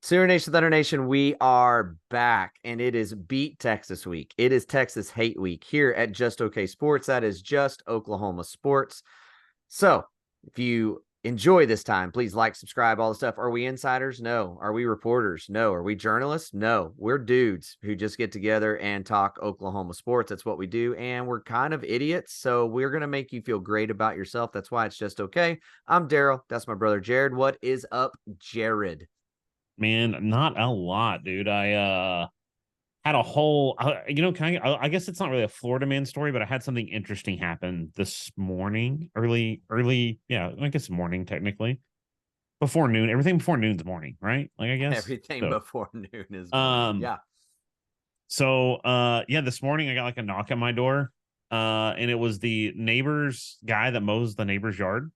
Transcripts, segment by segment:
Sooner Nation, Thunder Nation, we are back, and it is Beat Texas Week. It is Texas Hate Week here at Just Okay Sports. That is Just Oklahoma Sports. So, if you enjoy this time, please like, subscribe, all the stuff. Are we insiders? No. Are we reporters? No. Are we journalists? No. We're dudes who just get together and talk Oklahoma sports. That's what we do, and we're kind of idiots, so we're going to make you feel great about yourself. That's why it's Just Okay. I'm Daryl. That's my brother, Jared. What is up, Jared? Man, not a lot, dude. I had a whole I guess it's not really a Florida man story, but I had something interesting happen this morning, early, yeah, I guess morning technically. Before noon. Everything before noon's morning, right? Like I guess. Everything So before noon is morning. um Yeah. yeah, this morning I got like a knock at my door. And it was the neighbor's guy that mows the neighbor's yard.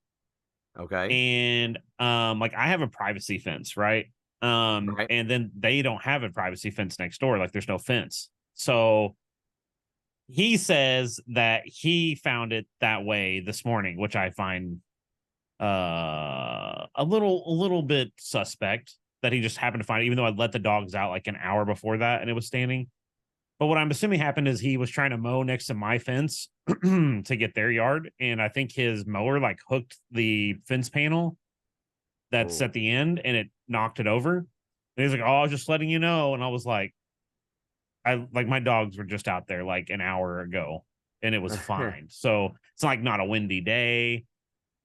Okay. And like I have a privacy fence, right? Right. And then they don't have a privacy fence next door, like there's no fence. So he says that he found it that way this morning, which I find a little bit suspect, that he just happened to find it, even though I let the dogs out like an hour before that and it was standing. But what I'm assuming happened is he was trying to mow next to my fence to get their yard, and I think his mower like hooked the fence panel that's Oh. at the end, and it knocked it over. And he's like, "Oh, I was just letting you know." And I was like, "I like my dogs were just out there like an hour ago, and it was fine." So it's like not a windy day,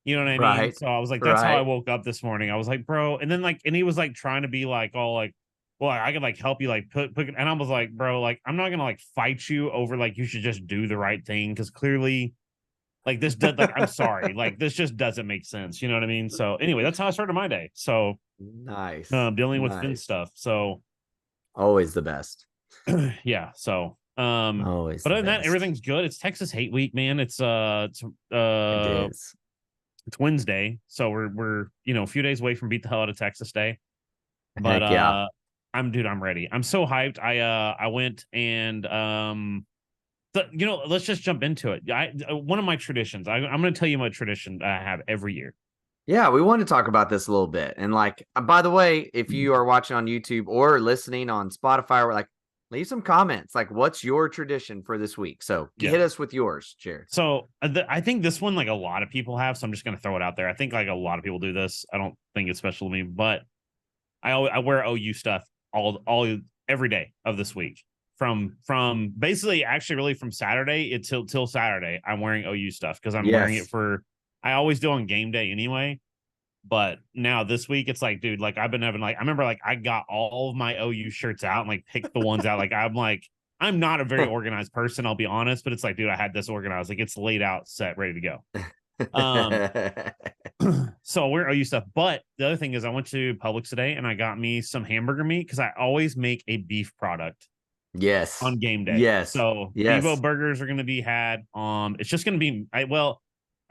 you know what I mean? Right. So I was like, "That's how I Right. woke up this morning." I was like, "Bro," and then like, and he was like trying to be like, "All like, well, I could like help you like put," and I was like, "Bro, like I'm not gonna like fight you over like you should just do the right thing because clearly." Like this does like I'm sorry, like this just doesn't make sense. You know what I mean? So anyway, that's how I started my day. So Nice. dealing with fin Nice. stuff. So Always the best. yeah. So Always but the other than that, best. everything's good. It's Texas Hate Week, man. It is. It's Wednesday. So we're a few days away from beat the hell out of Texas Day. But Heck yeah. I'm ready. I'm so hyped. I went and let's just jump into it. One of my traditions. I'm going to tell you my tradition I have every year. Yeah, we want to talk about this a little bit. And like, by the way, if you are watching on YouTube or listening on Spotify, we're like, leave some comments. Like, what's your tradition for this week? So Yeah. hit us with yours, Jared. So I think this one, like a lot of people have. So I'm just going to throw it out there. I think like a lot of people do this. I don't think it's special to me, but I wear OU stuff all every day of this week. From basically actually really from Saturday till Saturday, I'm wearing OU stuff because I'm wearing it Yes. for. I always do on game day anyway. But now this week, it's like, dude, like I've been having like I remember like I got all of my OU shirts out and like picked the ones out. Like I'm not a very organized person, I'll be honest, but it's like, dude, I had this organized. Like it's laid out, set, ready to go. Um, so we're OU stuff. But the other thing is I went to Publix today and I got me some hamburger meat because I always make a beef product Yes. on game day. Yes. So Bevo Yes. burgers are going to be had. It's just going to be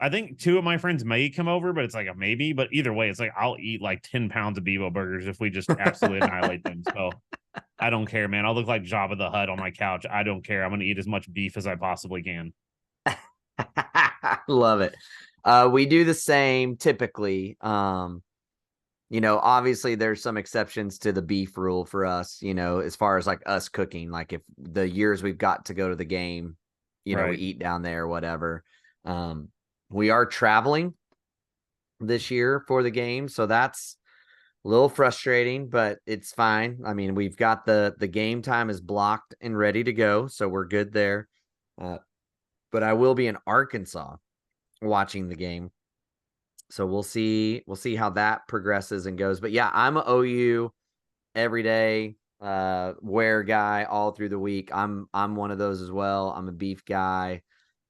I think two of my friends may come over, but it's like a maybe. But either way, it's like I'll eat like 10 pounds of Bevo burgers if we just absolutely annihilate them. So I don't care, man. I'll look like Jabba the Hutt on my couch. I don't care. I'm going to eat as much beef as I possibly can. Love it. We do the same typically. Obviously there's some exceptions to the beef rule for us, as far as like us cooking, like if the years we've got to go to the game, we Right. eat down there or whatever. We are traveling this year for the game, so that's a little frustrating, but it's fine. I mean, we've got the game time is blocked and ready to go, so we're good there. But I will be in Arkansas watching the game. So we'll see how that progresses and goes. But yeah, I'm a OU every day wear guy all through the week. I'm one of those as well. I'm a beef guy.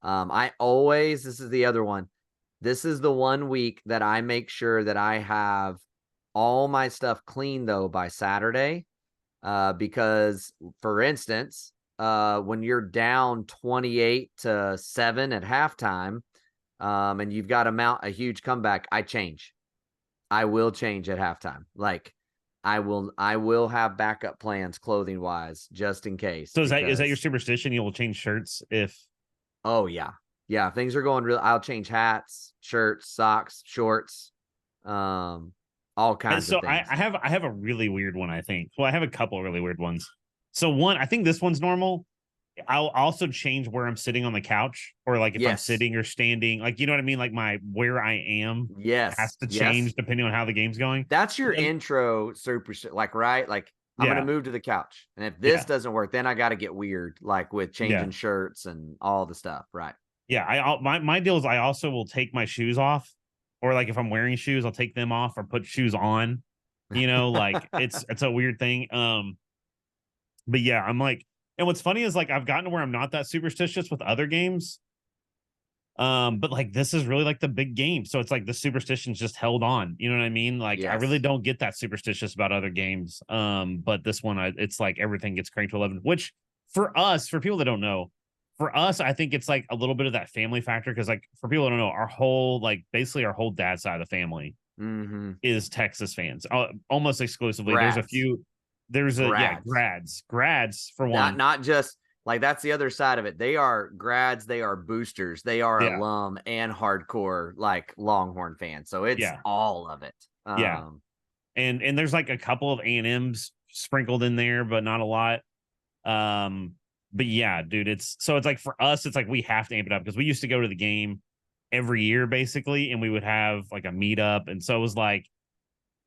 This is the other one. This is the one week that I make sure that I have all my stuff clean though by Saturday. Because for instance, when you're down 28-7 at halftime, and you've got to mount a huge comeback, I change. I will change at halftime. Like I will have backup plans clothing wise just in case So is that your because superstition? You will change shirts if oh yeah. Yeah, if things are going real, I'll change hats, shirts, socks, shorts. Um all And kinds of so things. I have a really weird one, I think. Well, I have a couple of really weird ones. So one, I think this one's normal. I'll also change where I'm sitting on the couch, or like if I'm Yes. sitting or standing, like you know what I mean? Like my where I am Yes. has to Yes. change depending on how the game's going. That's your But then intro like, right? Like, I'm gonna yeah, move to the couch. And if this yeah, doesn't work, then I gotta get weird, like with yeah. changing shirts and all the stuff. Right. Yeah, my deal is I also will take my shoes off, or like if I'm wearing shoes, I'll take them off or put shoes on. You know, like it's a weird thing. But yeah, I'm like, and what's funny is like I've gotten to where I'm not that superstitious with other games. But like this is really like the big game, so it's like the superstition's just held on. You know what I mean? Like I really Yes. don't get that superstitious about other games. But this one, it's like everything gets cranked to 11, which for us, for people that don't know, for us, I think it's like a little bit of that family factor because like for people that don't know, our whole like basically our whole dad side of the family Mm-hmm. is Texas fans, almost exclusively. There's a Grads. few, there's a yeah, Grads. grads for Not one. not just like that's the other side of it. They are grads, they are boosters, they are Yeah, alum and hardcore like Longhorn fans. So it's yeah, all of it. yeah. And there's like a couple of A&Ms sprinkled in there, but not a lot. Um, but yeah, dude, it's like for us, it's like we have to amp it up because we used to go to the game every year basically, and we would have like a meetup, and so it was like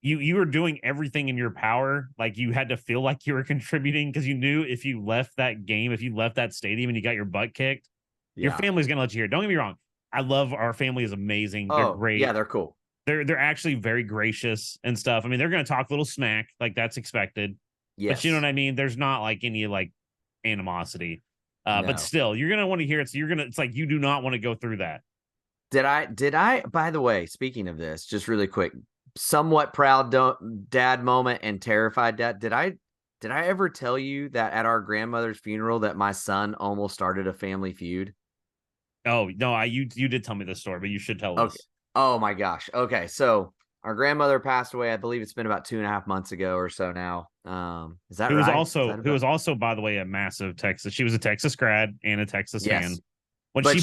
you were doing everything in your power, like you had to feel like you were contributing because you knew if you left that game, if you left that stadium and you got your butt kicked, your Yeah. family's gonna let you hear. Don't get me wrong, I love our family is amazing. They're Oh, yeah, great. they're cool. They're actually very gracious and stuff. I mean, they're gonna talk a little smack, like that's expected. But you know what Yes. I mean? There's not like any like animosity. But No. still, you're gonna want to hear it. So you're gonna it's like you do not want to go through that. Did I by the way, speaking of this, just really quick, somewhat proud dad moment and terrified dad. Did I ever tell you that at our grandmother's funeral that my son almost started a family feud? Oh no, you did tell me this story, but you should tell Okay. us. Oh my gosh. Okay. So our grandmother passed away. I believe it's been about 2.5 months ago or so now. Is that right? Is that Who about? was also, by the way, a massive Texas. She was a Texas grad and a Texas fan. Yes. When But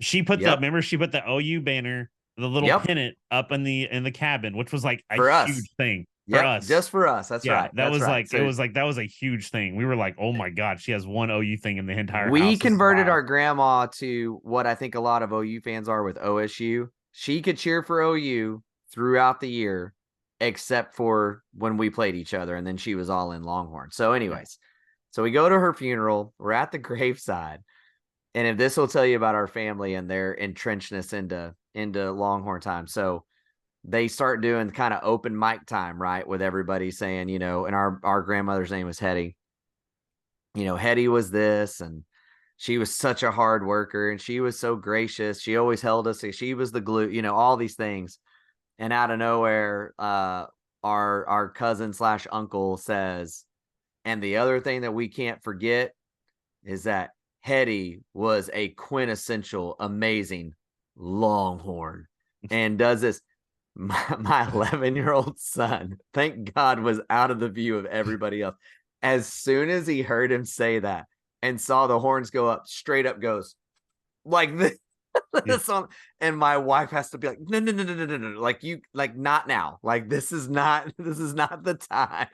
she put the yep, remember she put the OU banner, the little yep, pennant up in the cabin, which was like a for us. huge thing for Yep, us. just for us. That's Yeah, right. that That's was right. like it So was like that was a huge thing. We were like, oh my god, she has one OU thing in the entire we house. This is converted wild. our grandma to what I think a lot of OU fans are with OSU. She could cheer for OU throughout the year, except for when we played each other, and then she was all in Longhorn. So, Yeah. anyways, so we go to her funeral. We're at the graveside, and if this will tell you about our family and their entrenchedness into Longhorn time. So they start doing kind of open mic time, right, with everybody saying, and our grandmother's name was Hetty. Hetty was this, and she was such a hard worker, and she was so gracious. She always held us. She was the glue, all these things. And out of nowhere, our cousin slash uncle says, and the other thing that we can't forget is that Hetty was a quintessential amazing Longhorn, and does this. My 11-year-old son, thank God, was out of the view of everybody else. As soon as he heard him say that and saw the horns go up, straight up goes like this. Yeah. Song, and my wife has to be like, no, no, no, no, no, no, no, like you, like not now, like this is not the time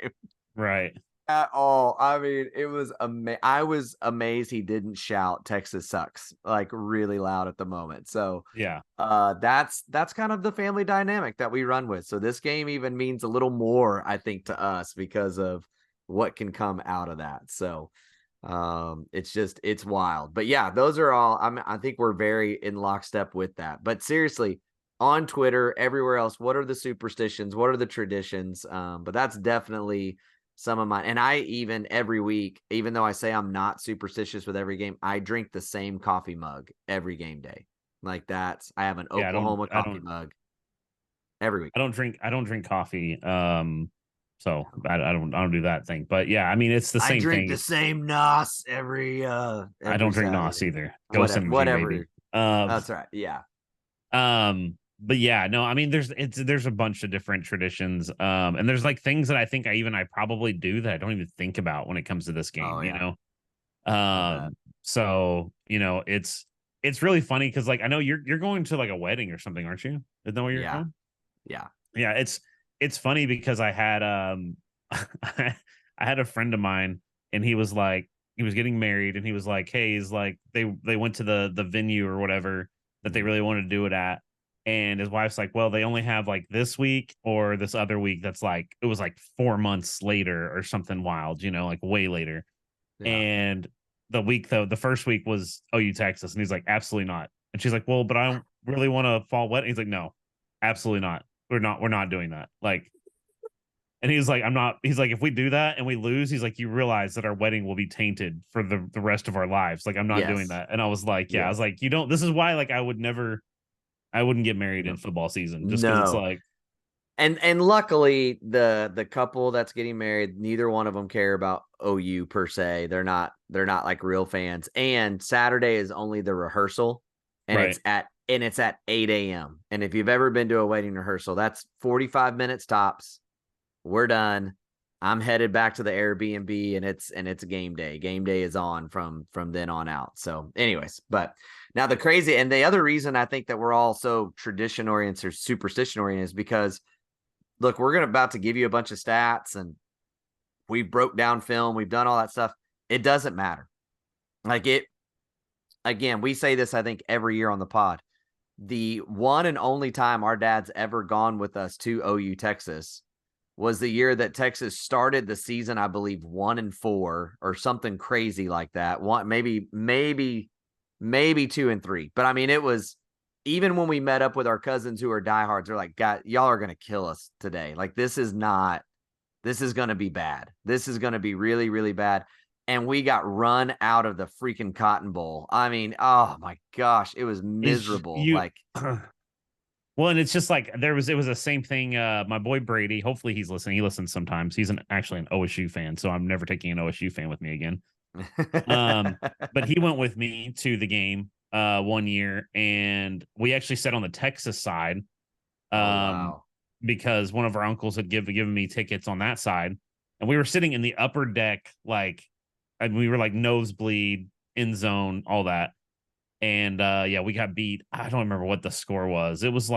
Right. at all. I mean, it was I was amazed he didn't shout Texas sucks like really loud at the moment. So Yeah. that's kind of the family dynamic that we run with. So this game even means a little more, I think, to us because of what can come out of that. So it's wild. But yeah, those are all I think we're very in lockstep with that. But seriously, on Twitter, everywhere else, what are the superstitions? What are the traditions? But that's definitely some of mine. And I even every week, even though I say I'm not superstitious with every game, I drink the same coffee mug every game day. Like that's I have an Yeah, Oklahoma coffee mug every week. I don't drink coffee. So I don't do that thing. But yeah, I mean it's the I same drink thing. the same NOS every I don't drink NOS Saturday. either. Ghost Whatever, Energy, baby. whatever. Um That's right. Yeah. but yeah, no, I mean there's a bunch of different traditions. And there's like things that I probably do that I don't even think about when it comes to this Oh game, you yeah. know. I bet. So it's really funny because like I know you're going to like a wedding or something, aren't you? Isn't that where you're Yeah. going? Yeah. Yeah, it's funny because I had I had a friend of mine, and he was like, he was getting married, and he was like, hey, he's like, they went to the venue or whatever that they Mhm. really wanted to do it at. And his wife's like, well, they only have like this week or this other week that's like, it was like 4 months later or something wild, like way later. Yeah. And the week though, the first week was OU Texas, and he's like, absolutely not. And she's like, well, but I don't really want to fall wet. He's like, no, absolutely not. We're not doing that. Like, and he's like, I'm not. He's like, if we do that and we lose, he's like, you realize that our wedding will be tainted for the rest of our lives. Like, I'm not doing Yes. that. And I was like, yeah, I Yeah. was like, you don't. This is why, like, I wouldn't get married in No. football season just because it's No. like, And luckily the couple that's getting married, neither one of them care about OU per se. They're not like real fans. And Saturday is only the rehearsal, and right, it's at 8 a.m. And if you've ever been to a wedding rehearsal, that's 45 minutes tops. We're done. I'm headed back to the Airbnb, and it's game day. Game day is on from then on out. So, anyways, but now the crazy and the other reason I think that we're all so tradition oriented or superstition oriented is because look, we're about to give you a bunch of stats, and we broke down film, we've done all that stuff. It doesn't matter. Like it again, we say this I think every year on the pod. The one and only time our dad's ever gone with us to OU Texas was the year that Texas started the season, I believe 1-4 or something crazy like that. One maybe 2-3. But I mean, it was even when we met up with our cousins who are diehards, they're like, God, y'all are gonna kill us today. Like this is gonna be bad. This is gonna be really, really bad. And we got run out of the freaking Cotton Bowl. I mean, oh my gosh, it was is miserable. you. Like, Well, and it's just like it was the same thing. My boy Brady, hopefully he's listening. He listens sometimes. He's actually an OSU fan, so I'm never taking an OSU fan with me again. Um, but he went with me to the game one year, and we actually sat on the Texas side oh um wow. because one of our uncles had given me tickets on that side, and we were sitting in the upper deck, like, and we were like nosebleed, in zone, all that. And yeah, we got beat. I don't remember what the score was. It was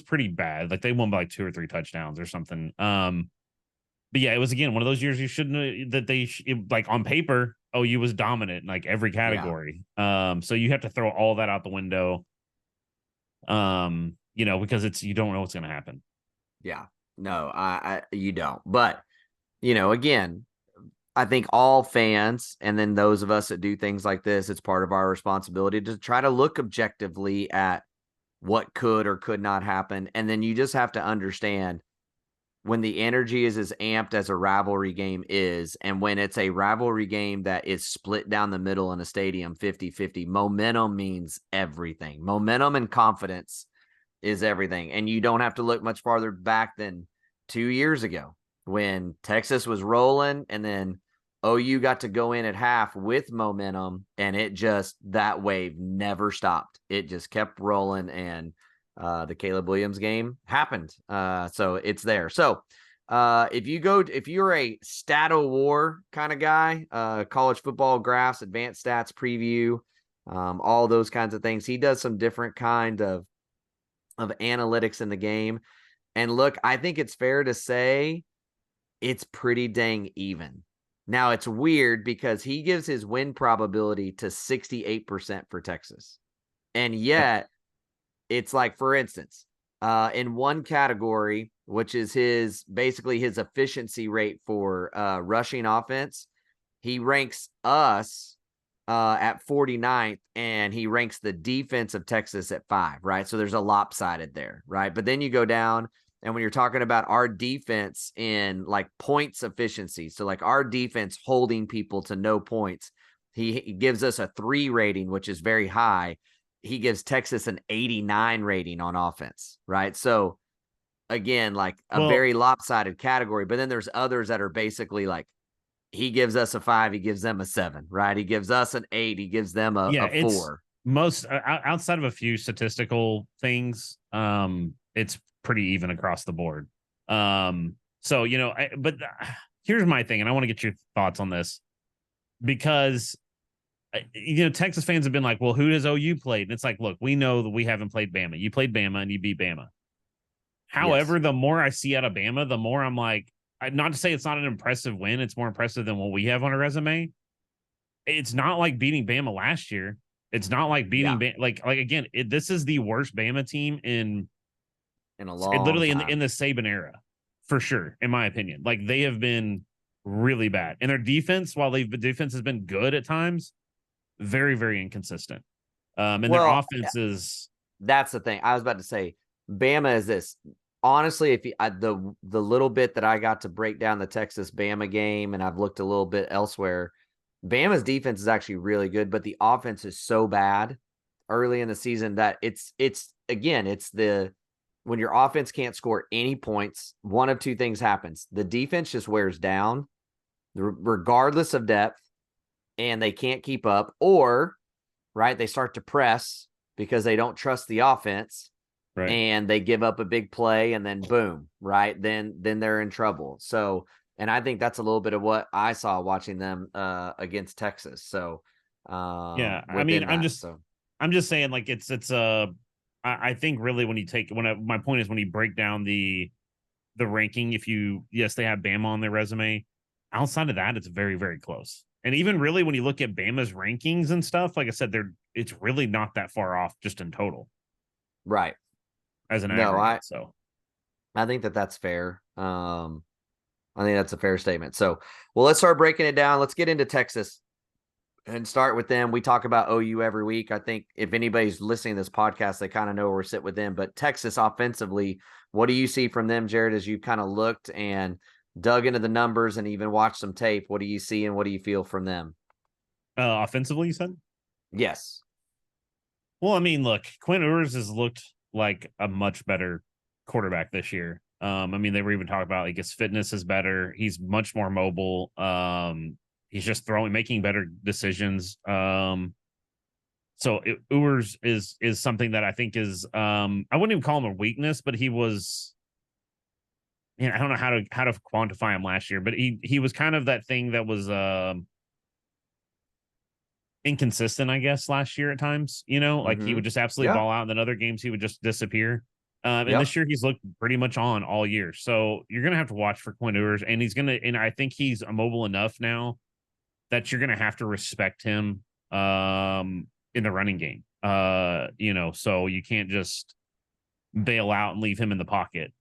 pretty bad. Like they won by like 2 or 3 touchdowns or something. But yeah, it was again one of those years you shouldn't that like on paper, OU was dominant in like every Yeah. category. So you have to throw all that out the window. Because you don't know what's gonna happen. Yeah. No, I you don't. But, again, I think all fans and then those of us that do things like this, it's part of our responsibility to try to look objectively at what could or could not happen. And then you just have to understand when the energy is as amped as a rivalry game is, and when it's a rivalry game that is split down the middle in a stadium 50-50, momentum means everything. Momentum and confidence is everything. And you don't have to look much farther back than 2 years ago when Texas was rolling and then OU got to go in at half with momentum, and that wave never stopped. It just kept rolling, and the Caleb Williams game happened. So it's there. So if you're a stat war kind of guy, college football graphs, advanced stats preview, all those kinds of things, he does some different kind of analytics in the game. And look, I think it's fair to say it's pretty dang even. Now it's weird because he gives his win probability to 68% for Texas. And yet it's like, for instance, in one category, which is basically his efficiency rate for rushing offense, he ranks us at 49th, and he ranks the defense of Texas at 5, right? So there's a lopsided there, right? But then you go down, and when you're talking about our defense in like points efficiency, so like our defense holding people to no points, he gives us a 3 rating, which is very high. He gives Texas an 89 rating on offense, right? So again, like a Well, very lopsided category. But then there's others that are basically like, he gives us a 5, he gives them a 7, right? He gives us an 8, he gives them yeah, a it's 4. most outside of a few statistical things, it's pretty even across the board. So but here's my thing, and I want to get your thoughts on this because Texas fans have been like, well, who has OU played? And it's like, look, we know that we haven't played Bama. You played Bama and you beat Bama. Yes. However, the more I see out of Bama, the more I'm like, not to say it's not an impressive win. It's more impressive than what we have on our resume. It's not like beating Bama last year. It's not like Yeah. beating like again. This is the worst Bama team In a long literally time. in the Saban era, for sure, in my opinion. Like they have been really bad, and their defense, while the defense has been good at times, very very inconsistent. And their Well, offense is that's the thing. I was about to say, Bama is this. Honestly, if you, the little bit that I got to break down the Texas Bama game, and I've looked a little bit elsewhere, Bama's defense is actually really good, but the offense is so bad early in the season that it's again, it's the when your offense can't score any points, one of two things happens. The defense just wears down, regardless of depth, and they can't keep up, or right, they start to press because they don't trust the offense right. and they give up a big play and then boom, right? Then they're in trouble. So, and I think that's a little bit of what I saw watching them against Texas. So, Yeah, I mean, within that. So, I'm just saying, like I think really when you take my point is when you break down the ranking, if you yes they have Bama on their resume, outside of that it's very very close. And even really when you look at Bama's rankings and stuff, like I said, it's really not that far off just in total right. as an No, aggregate. So I think that's fair. I think that's a fair statement. So, well, let's start breaking it down. Let's get into Texas and start with them. We talk about OU every week. I think if anybody's listening to this podcast, they kind of know where we're sitting with them. But Texas offensively, what do you see from them, Jared, as you kind of looked and dug into the numbers and even watched some tape? What do you see and what do you feel from them? offensively, you said? Yes. Well, I mean, look, Quinn Ewers has looked like a much better quarterback this year. I mean, they were even talking about like his fitness is better. He's much more mobile. He's just making better decisions. So Ewers is something that I think is I wouldn't even call him a weakness, but he was. I don't know how to quantify him last year, but he was kind of that thing that was inconsistent, I guess, last year at times. Like he Mm-hmm. would just absolutely Yeah. ball out, and then other games he would just disappear. And Yep. this year he's looked pretty much on all year. So you're gonna have to watch for Quinn Ewers, and and I think he's mobile enough now that you're gonna have to respect him in the running game. So you can't just bail out and leave him in the pocket.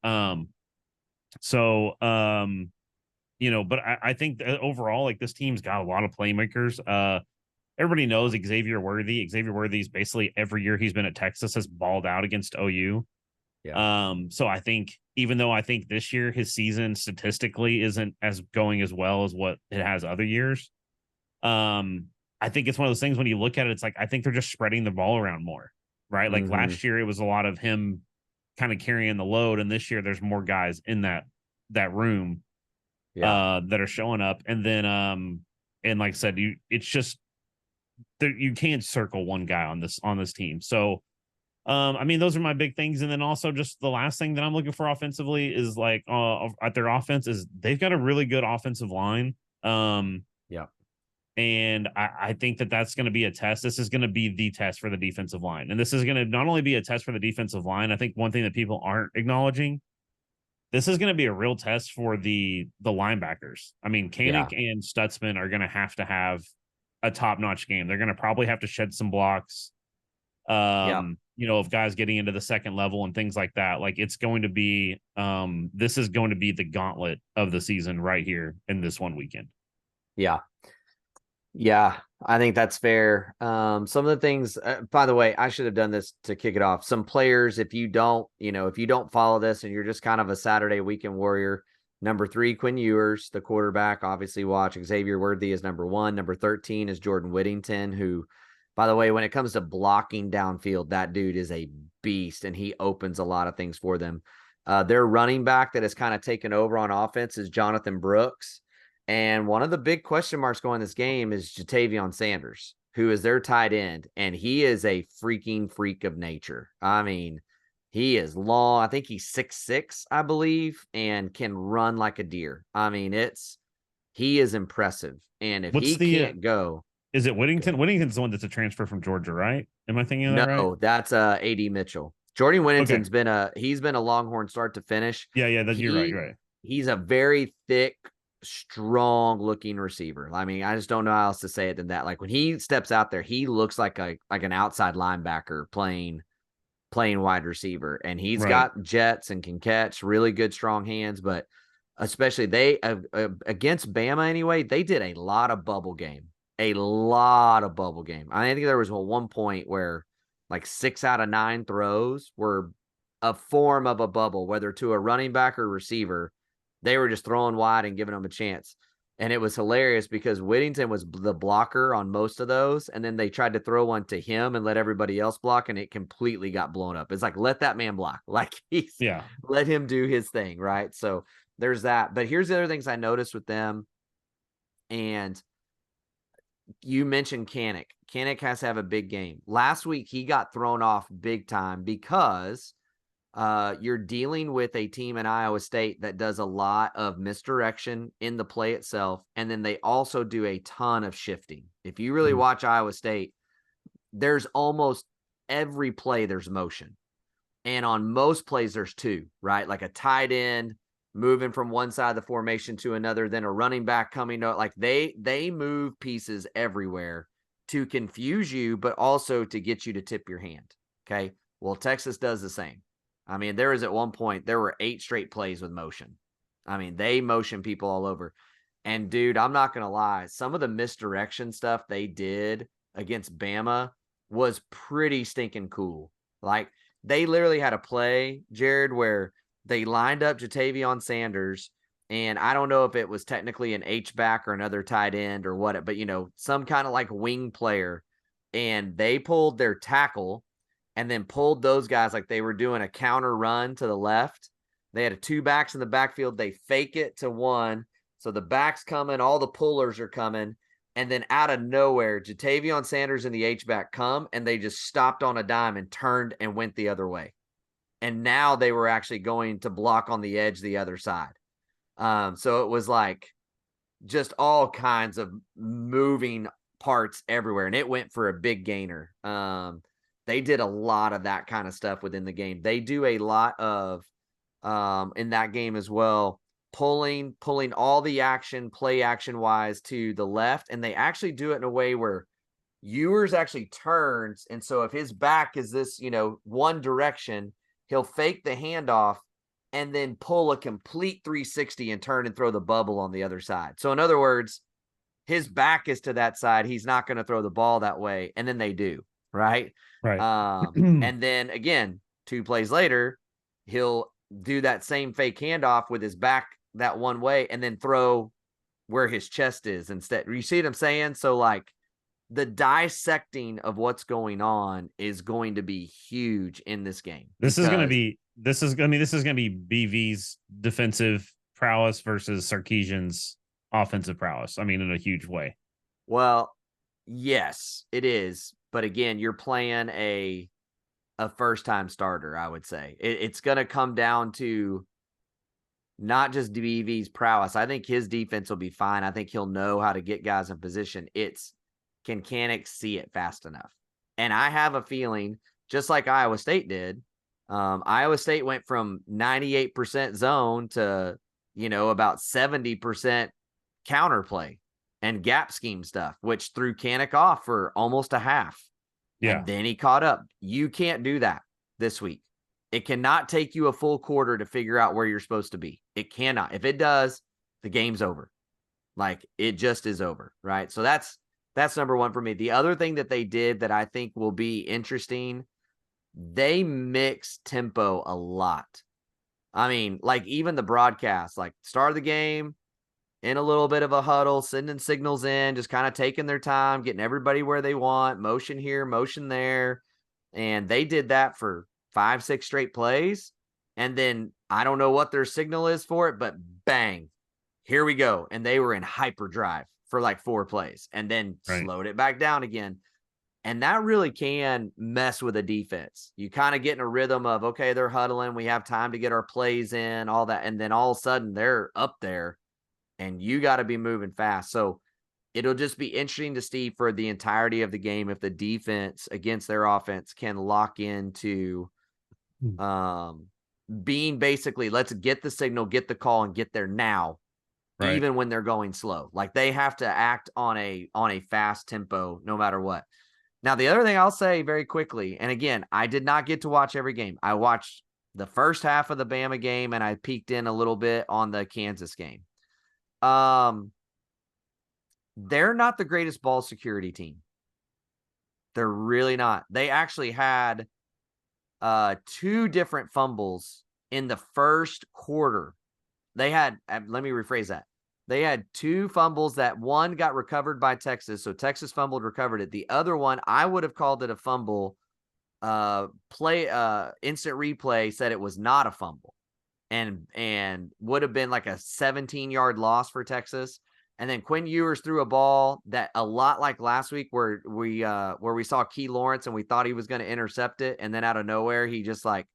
So but I think that overall, like this team's got a lot of playmakers. Everybody knows Xavier Worthy. Xavier Worthy's basically every year he's been at Texas has balled out against OU. Yeah. So I think even though I think this year his season statistically isn't as going as well as what it has other years, I think it's one of those things when you look at it, it's like I think they're just spreading the ball around more, right? Like Mm-hmm. last year it was a lot of him kind of carrying the load, and this year there's more guys in that room Yeah. that are showing up. And then and like I said, it's just you can't circle one guy on this team. So I mean, those are my big things. And then also just the last thing that I'm looking for offensively is like at their offense is they've got a really good offensive line. Yeah. And I think that that's going to be a test. This is going to be the test for the defensive line. And this is going to not only be a test for the defensive line, I think one thing that people aren't acknowledging, this is going to be a real test for the linebackers. I mean, Yeah. Koenig and Stutzman are going to have a top-notch game. They're going to probably have to shed some blocks, Yeah. of guys getting into the second level and things like that. Like it's going to be this is going to be the gauntlet of the season right here in this one weekend. Yeah. Yeah, I think that's fair. Some of the things, by the way, I should have done this to kick it off. Some players, if you don't follow this and you're just kind of a Saturday weekend warrior, number 3, Quinn Ewers, the quarterback, obviously watch. Xavier Worthy is number 1. Number 13 is Jordan Whittington, who, by the way, when it comes to blocking downfield, that dude is a beast and he opens a lot of things for them. Their running back that has kind of taken over on offense is Jonathan Brooks. And one of the big question marks going this game is Jatavion Sanders, who is their tight end. And he is a freaking freak of nature. I mean, he is long. I think he's 6'6", I believe, and can run like a deer. I mean, he is impressive. And if What's he the can't go. is it Whittington? Whittington's the one that's a transfer from Georgia, right? Am I thinking of that right? No, that's AD Mitchell. Jordan Okay. Whittington's he's been a Longhorn start to finish. Yeah, you're right. You're right. He's a very thick, strong looking receiver. I mean, I just don't know how else to say it than that. Like when he steps out there, he looks like an outside linebacker playing wide receiver, and he's Right. got jets and can catch, really good strong hands. But especially they against Bama anyway, they did a lot of bubble game. I think there was one point where like 6 out of 9 throws were a form of a bubble, whether to a running back or receiver. They were just throwing wide and giving them a chance. And it was hilarious because Whittington was the blocker on most of those. And then they tried to throw one to him and let everybody else block, and it completely got blown up. It's like, let that man block. Like let him do his thing. Right. So there's that. But here's the other things I noticed with them. And you mentioned Kanak. Kanak has to have a big game. Last week, he got thrown off big time because you're dealing with a team in Iowa State that does a lot of misdirection in the play itself. And then they also do a ton of shifting. If you really watch Iowa State, there's almost every play there's motion. And on most plays, there's two, right? Like a tight end moving from one side of the formation to another, then a running back coming out. Like they move pieces everywhere to confuse you, but also to get you to tip your hand. Okay. Well, Texas does the same. I mean, there was at one point, there were 8 straight plays with motion. I mean, they motion people all over. And dude, I'm not going to lie. Some of the misdirection stuff they did against Bama was pretty stinking cool. Like they literally had a play, Jared, where they lined up Jatavion Sanders, and I don't know if it was technically an H-back or another tight end or what, but, some kind of like wing player, and they pulled their tackle and then pulled those guys like they were doing a counter run to the left. They had 2 backs in the backfield. They fake it to one. So the back's coming, all the pullers are coming. And then out of nowhere, Jatavion Sanders and the H-back come, and they just stopped on a dime and turned and went the other way. And now they were actually going to block on the edge the other side. So it was like just all kinds of moving parts everywhere, and it went for a big gainer. They did a lot of that kind of stuff within the game. They do a lot of in that game as well, pulling all the action, play action wise to the left, and they actually do it in a way where Ewers actually turns, and so if his back is this, one direction, he'll fake the handoff and then pull a complete 360 and turn and throw the bubble on the other side. So in other words, his back is to that side. He's not going to throw the ball that way. And then they do, right? Right. And then again, 2 plays later, he'll do that same fake handoff with his back that one way and then throw where his chest is instead. You see what I'm saying? So like the dissecting of what's going on is going to be huge in this game. This is going to be BV's defensive prowess versus Sarkisian's offensive prowess. I mean, in a huge way. Well, yes, it is. But again, you're playing a first-time starter, I would say. It's going to come down to not just BV's prowess. I think his defense will be fine. I think he'll know how to get guys in position. Can Kanak see it fast enough? And I have a feeling, just like Iowa State did, Iowa State went from 98% zone to, about 70% counterplay and gap scheme stuff, which threw Kanak off for almost a half. Yeah. And then he caught up. You can't do that this week. It cannot take you a full quarter to figure out where you're supposed to be. It cannot. If it does, the game's over. Like it just is over, right? So that's number one for me. The other thing that they did that I think will be interesting, they mix tempo a lot. I mean, like even the broadcast, like start of the game, in a little bit of a huddle, sending signals in, just kind of taking their time, getting everybody where they want, motion here, motion there. And they did that for 5-6 straight plays. And then I don't know what their signal is for it, but bang, here we go. And they were in hyperdrive for like 4 plays and then slowed it back down again. And that really can mess with a defense. You kind of get in a rhythm of, okay, they're huddling. We have time to get our plays in, all that. And then all of a sudden they're up there and you got to be moving fast. So it'll just be interesting to see for the entirety of the game if the defense against their offense can lock into being basically, let's get the signal, get the call, and get there now, Right. even when they're going slow. Like they have to act on a fast tempo no matter what. Now, the other thing I'll say very quickly, and again, I did not get to watch every game. I watched the first half of the Bama game and I peeked in a little bit on the Kansas game. They're not the greatest ball security team. They're really not. They actually had 2 different fumbles in the first quarter. They had, let me rephrase that. They had 2 fumbles that one got recovered by Texas. So Texas fumbled, recovered it. The other one, I would have called it a fumble. Instant replay said it was not a fumble and would have been like a 17-yard loss for Texas. And then Quinn Ewers threw a ball that a lot like last week where we saw Key Lawrence and we thought he was going to intercept it. And then out of nowhere, he just like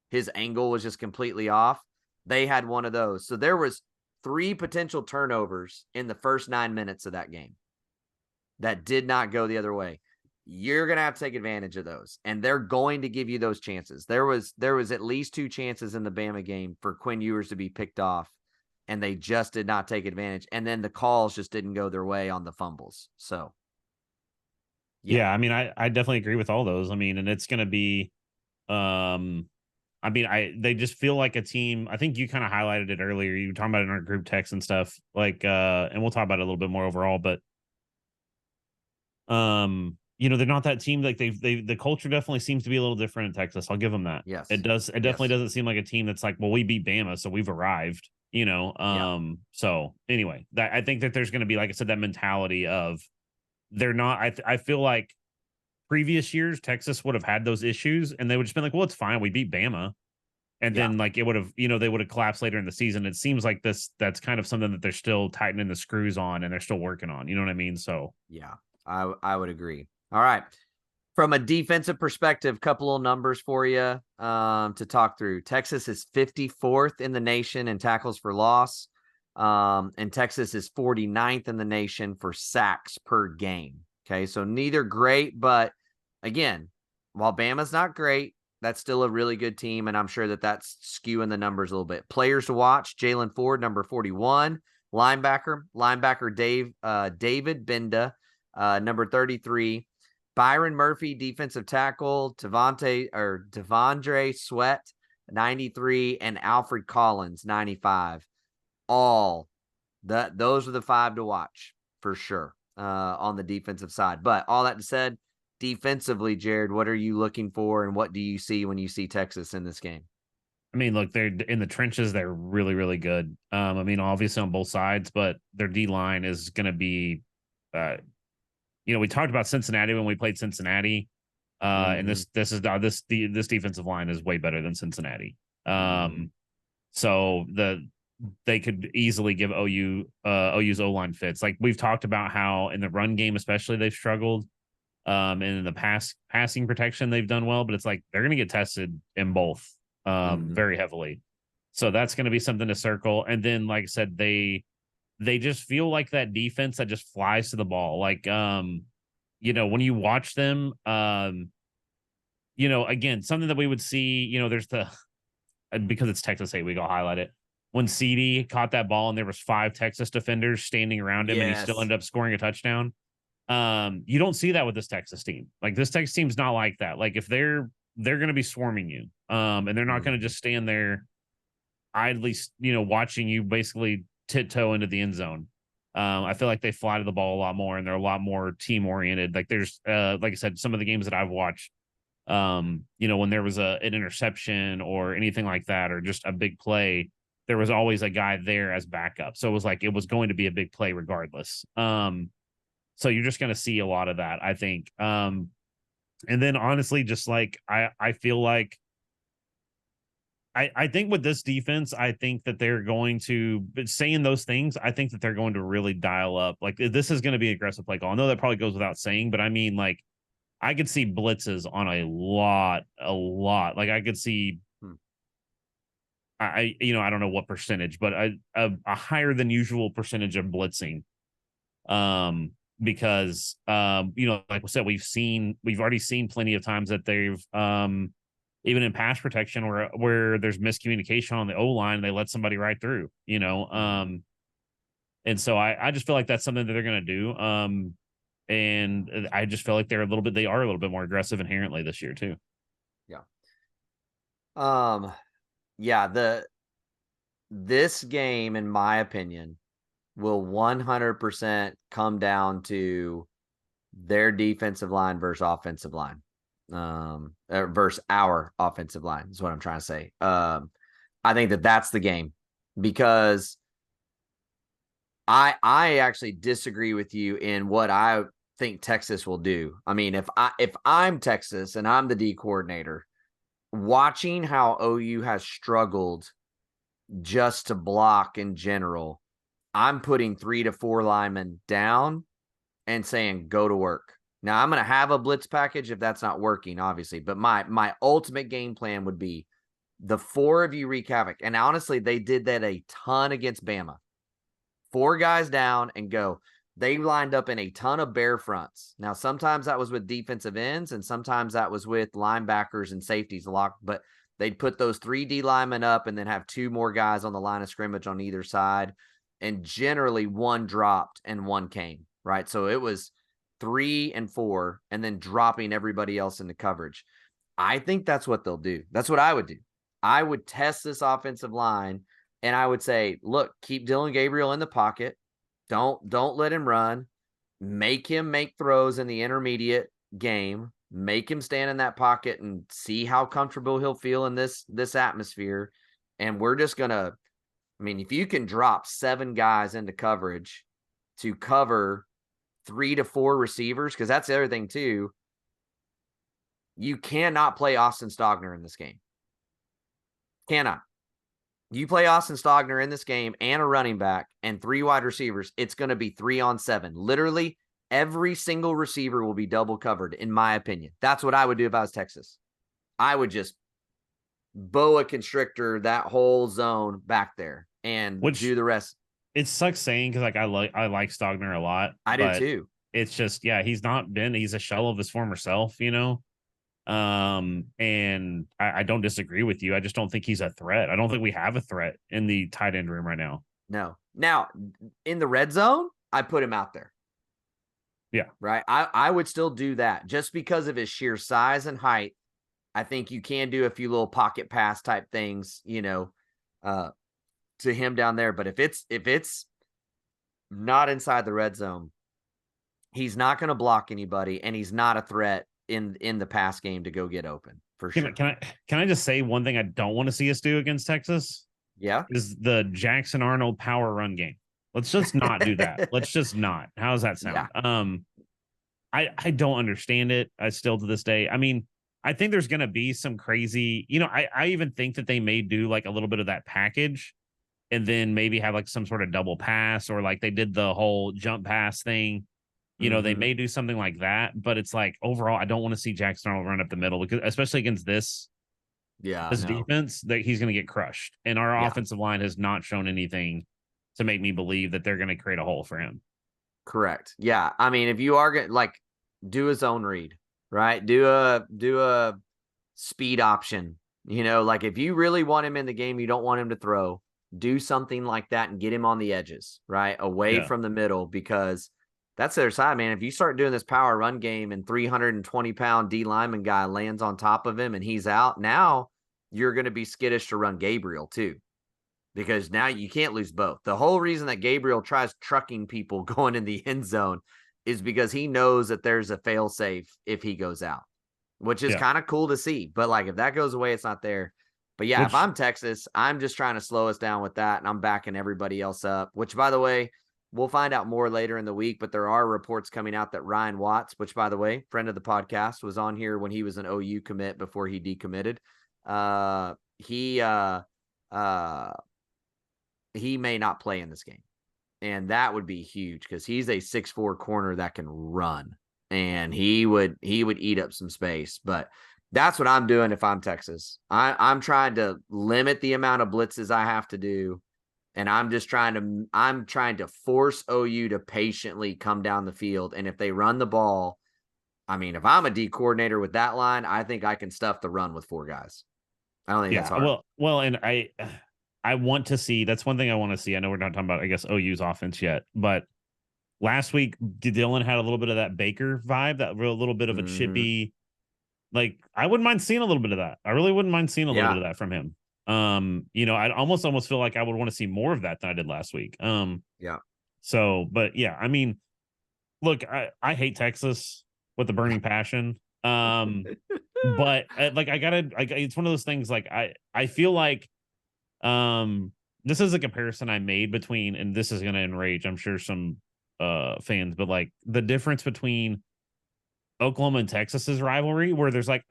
his angle was just completely off. They had one of those. So there was 3 potential turnovers in the first 9 minutes of that game that did not go the other way. You're going to have to take advantage of those, and they're going to give you those chances. There was at least 2 chances in the Bama game for Quinn Ewers to be picked off, and they just did not take advantage. And then the calls just didn't go their way on the fumbles. So, Yeah, I mean, I definitely agree with all those. I mean, and it's going to be, I mean, they just feel like a team. I think you kind of highlighted it earlier. You were talking about it in our group text and stuff. Like, and we'll talk about it a little bit more overall, but they're not that team. Like the culture definitely seems to be a little different in Texas. I'll give them that. yes. It does. It definitely doesn't seem like a team that's like, well, we beat Bama, so we've arrived, So anyway, I think that there's going to be, like I said, that mentality of they're not, I feel like previous years, Texas would have had those issues and they would just been like, well, it's fine. We beat Bama. And then like it would have, they would have collapsed later in the season. It seems like that's kind of something that they're still tightening the screws on and they're still working on. You know what I mean? So yeah, I would agree. All right. From a defensive perspective, couple of numbers for you to talk through. Texas is 54th in the nation in tackles for loss. And Texas is 49th in the nation for sacks per game. Okay, so neither great, but again, while Bama's not great, that's still a really good team, and I'm sure that's skewing the numbers a little bit. Players to watch: Jalen Ford, number 41. Linebacker David Benda, number 33. Byron Murphy, defensive tackle. Devondre Sweat, 93, and Alfred Collins, 95. Those are the 5 to watch for sure on the defensive side. But all that said, defensively, Jared, what are you looking for and what do you see when you see Texas in this game? I mean, look, they're in the trenches. They're really, really good. I mean, obviously on both sides, but their D line is going to be, we talked about Cincinnati when we played Cincinnati, and this defensive line is way better than Cincinnati. So they could easily give OU's O-line fits. Like we've talked about how in the run game, especially, they've struggled. And in the passing protection, they've done well, but it's like they're going to get tested in both very heavily. So that's going to be something to circle. And then, like I said, they just feel like that defense that just flies to the ball. Like, when you watch them, again, something that we would see, there's because it's Texas 8 week, I'll highlight it. When CD caught that ball and there was 5 Texas defenders standing around him and he still ended up scoring a touchdown. You don't see that with this Texas team. Like this Texas team's not like that. Like if they're going to be swarming you, and they're not going to just stand there idly, watching you basically tiptoe into the end zone. I feel like they fly to the ball a lot more and they're a lot more team oriented. Like there's, like I said, some of the games that I've watched, when there was an interception or anything like that, or just a big play, there was always a guy there as backup. So it was like, it was going to be a big play regardless. So you're just going to see a lot of that, I think. And then honestly, just like, I feel like, I think with this defense, I think that they're going to, saying those things, I think that they're going to really dial up. Like this is going to be aggressive play call. I know that probably goes without saying, but I mean, like, I could see blitzes on a lot. Like I could see, I don't know what percentage, but a higher than usual percentage of blitzing. Because like we said, we've already seen plenty of times that they've even in pass protection where there's miscommunication on the O line, they let somebody right through, you know. And so I just feel like that's something that they're gonna do. And I just feel like they are a little bit more aggressive inherently this year too. Yeah. Yeah, this game, in my opinion, will 100% come down to their defensive line versus offensive line. Versus our offensive line is what I'm trying to say. I think that's the game, because I actually disagree with you in what I think Texas will do. I mean, if I'm Texas and I'm the D coordinator, watching how OU has struggled just to block in general, I'm putting 3 to 4 linemen down and saying, go to work. Now, I'm going to have a blitz package if that's not working, obviously, but my ultimate game plan would be the 4 of you wreak havoc. And honestly, they did that a ton against Bama. 4 guys down and go. They lined up in a ton of bear fronts. Now, sometimes that was with defensive ends, and sometimes that was with linebackers and safeties locked, but they'd put those 3 D linemen up and then have 2 more guys on the line of scrimmage on either side. And generally 1 dropped and 1 came, right? So it was 3 and 4, and then dropping everybody else into coverage. I think that's what they'll do. That's what I would do. I would test this offensive line, and I would say, look, keep Dillon Gabriel in the pocket. Don't let him run. Make him make throws in the intermediate game. Make him stand in that pocket and see how comfortable he'll feel in this atmosphere. And we're just gonna, I mean, if you can drop 7 guys into coverage to cover 3 to 4 receivers, because that's the other thing too, you cannot play Austin Stogner in this game. Cannot. You play Austin Stogner in this game and a running back and 3 wide receivers, it's going to be 3 on 7. Literally, every single receiver will be double covered, in my opinion. That's what I would do if I was Texas. I would just boa constrictor that whole zone back there and do the rest. It sucks saying, because like I like Stogner a lot. I do too. It's just, yeah, he's a shell of his former self, you know. And I don't disagree with you. I just don't think he's a threat. I don't think we have a threat in the tight end room right now. No. Now, in the red zone, I put him out there. Yeah. Right. I would still do that just because of his sheer size and height. I think you can do a few little pocket pass type things, you know, to him down there. But if it's not inside the red zone, he's not going to block anybody, and he's not a threat in the pass game to go get open for sure. Can I just say one thing I don't want to see us do against Texas? Yeah. Is the Jackson Arnold power run game. Let's just not do that. Let's just not. How does that sound? Yeah. I don't understand it. I still to this day. I mean, I think there's gonna be some crazy, you know, I even think that they may do like a little bit of that package and then maybe have like some sort of double pass, or like they did the whole jump pass thing. You know, they may do something like that, but it's like overall, I don't want to see Jackson Arnold run up the middle, because especially against this defense, that he's going to get crushed. And our offensive line has not shown anything to make me believe that they're going to create a hole for him. Correct. Yeah. I mean, if you are going to like do a zone read, right? Do a speed option, you know, like if you really want him in the game, you don't want him to throw, do something like that and get him on the edges, right? Away from the middle, because that's the other side, man. If you start doing this power run game and 320-pound D lineman guy lands on top of him and he's out, now you're going to be skittish to run Gabriel too, because now you can't lose both. The whole reason that Gabriel tries trucking people going in the end zone is because he knows that there's a fail safe if he goes out, which is kind of cool to see. But like, if that goes away, it's not there. But yeah, if I'm Texas, I'm just trying to slow us down with that, and I'm backing everybody else up, which, by the way, we'll find out more later in the week, but there are reports coming out that Ryan Watts, which, by the way, friend of the podcast, was on here when he was an OU commit before he decommitted. He may not play in this game. And that would be huge, because he's a 6'4" corner that can run, and he would eat up some space. But that's what I'm doing if I'm Texas. I'm trying to limit the amount of blitzes I have to do. And I'm trying to force OU to patiently come down the field. And if they run the ball, I mean, if I'm a D coordinator with that line, I think I can stuff the run with 4 guys. I don't think that's Yeah, hard. and I want to see. That's one thing I want to see. I know we're not talking about, I guess, OU's offense yet, but last week Dylan had a little bit of that Baker vibe, that real little bit of a Mm-hmm. chippy. Like, I wouldn't mind seeing a little bit of that. I really wouldn't mind seeing a little bit Yeah. of that from him. I'd almost feel like I would want to see more of that than I did last week. Yeah. So, but yeah, I mean, look, I hate Texas with a burning passion. But like I gotta, like, it's one of those things. Like I feel like this is a comparison I made between, and this is gonna enrage, I'm sure, some fans, but like the difference between Oklahoma and Texas's rivalry, where there's like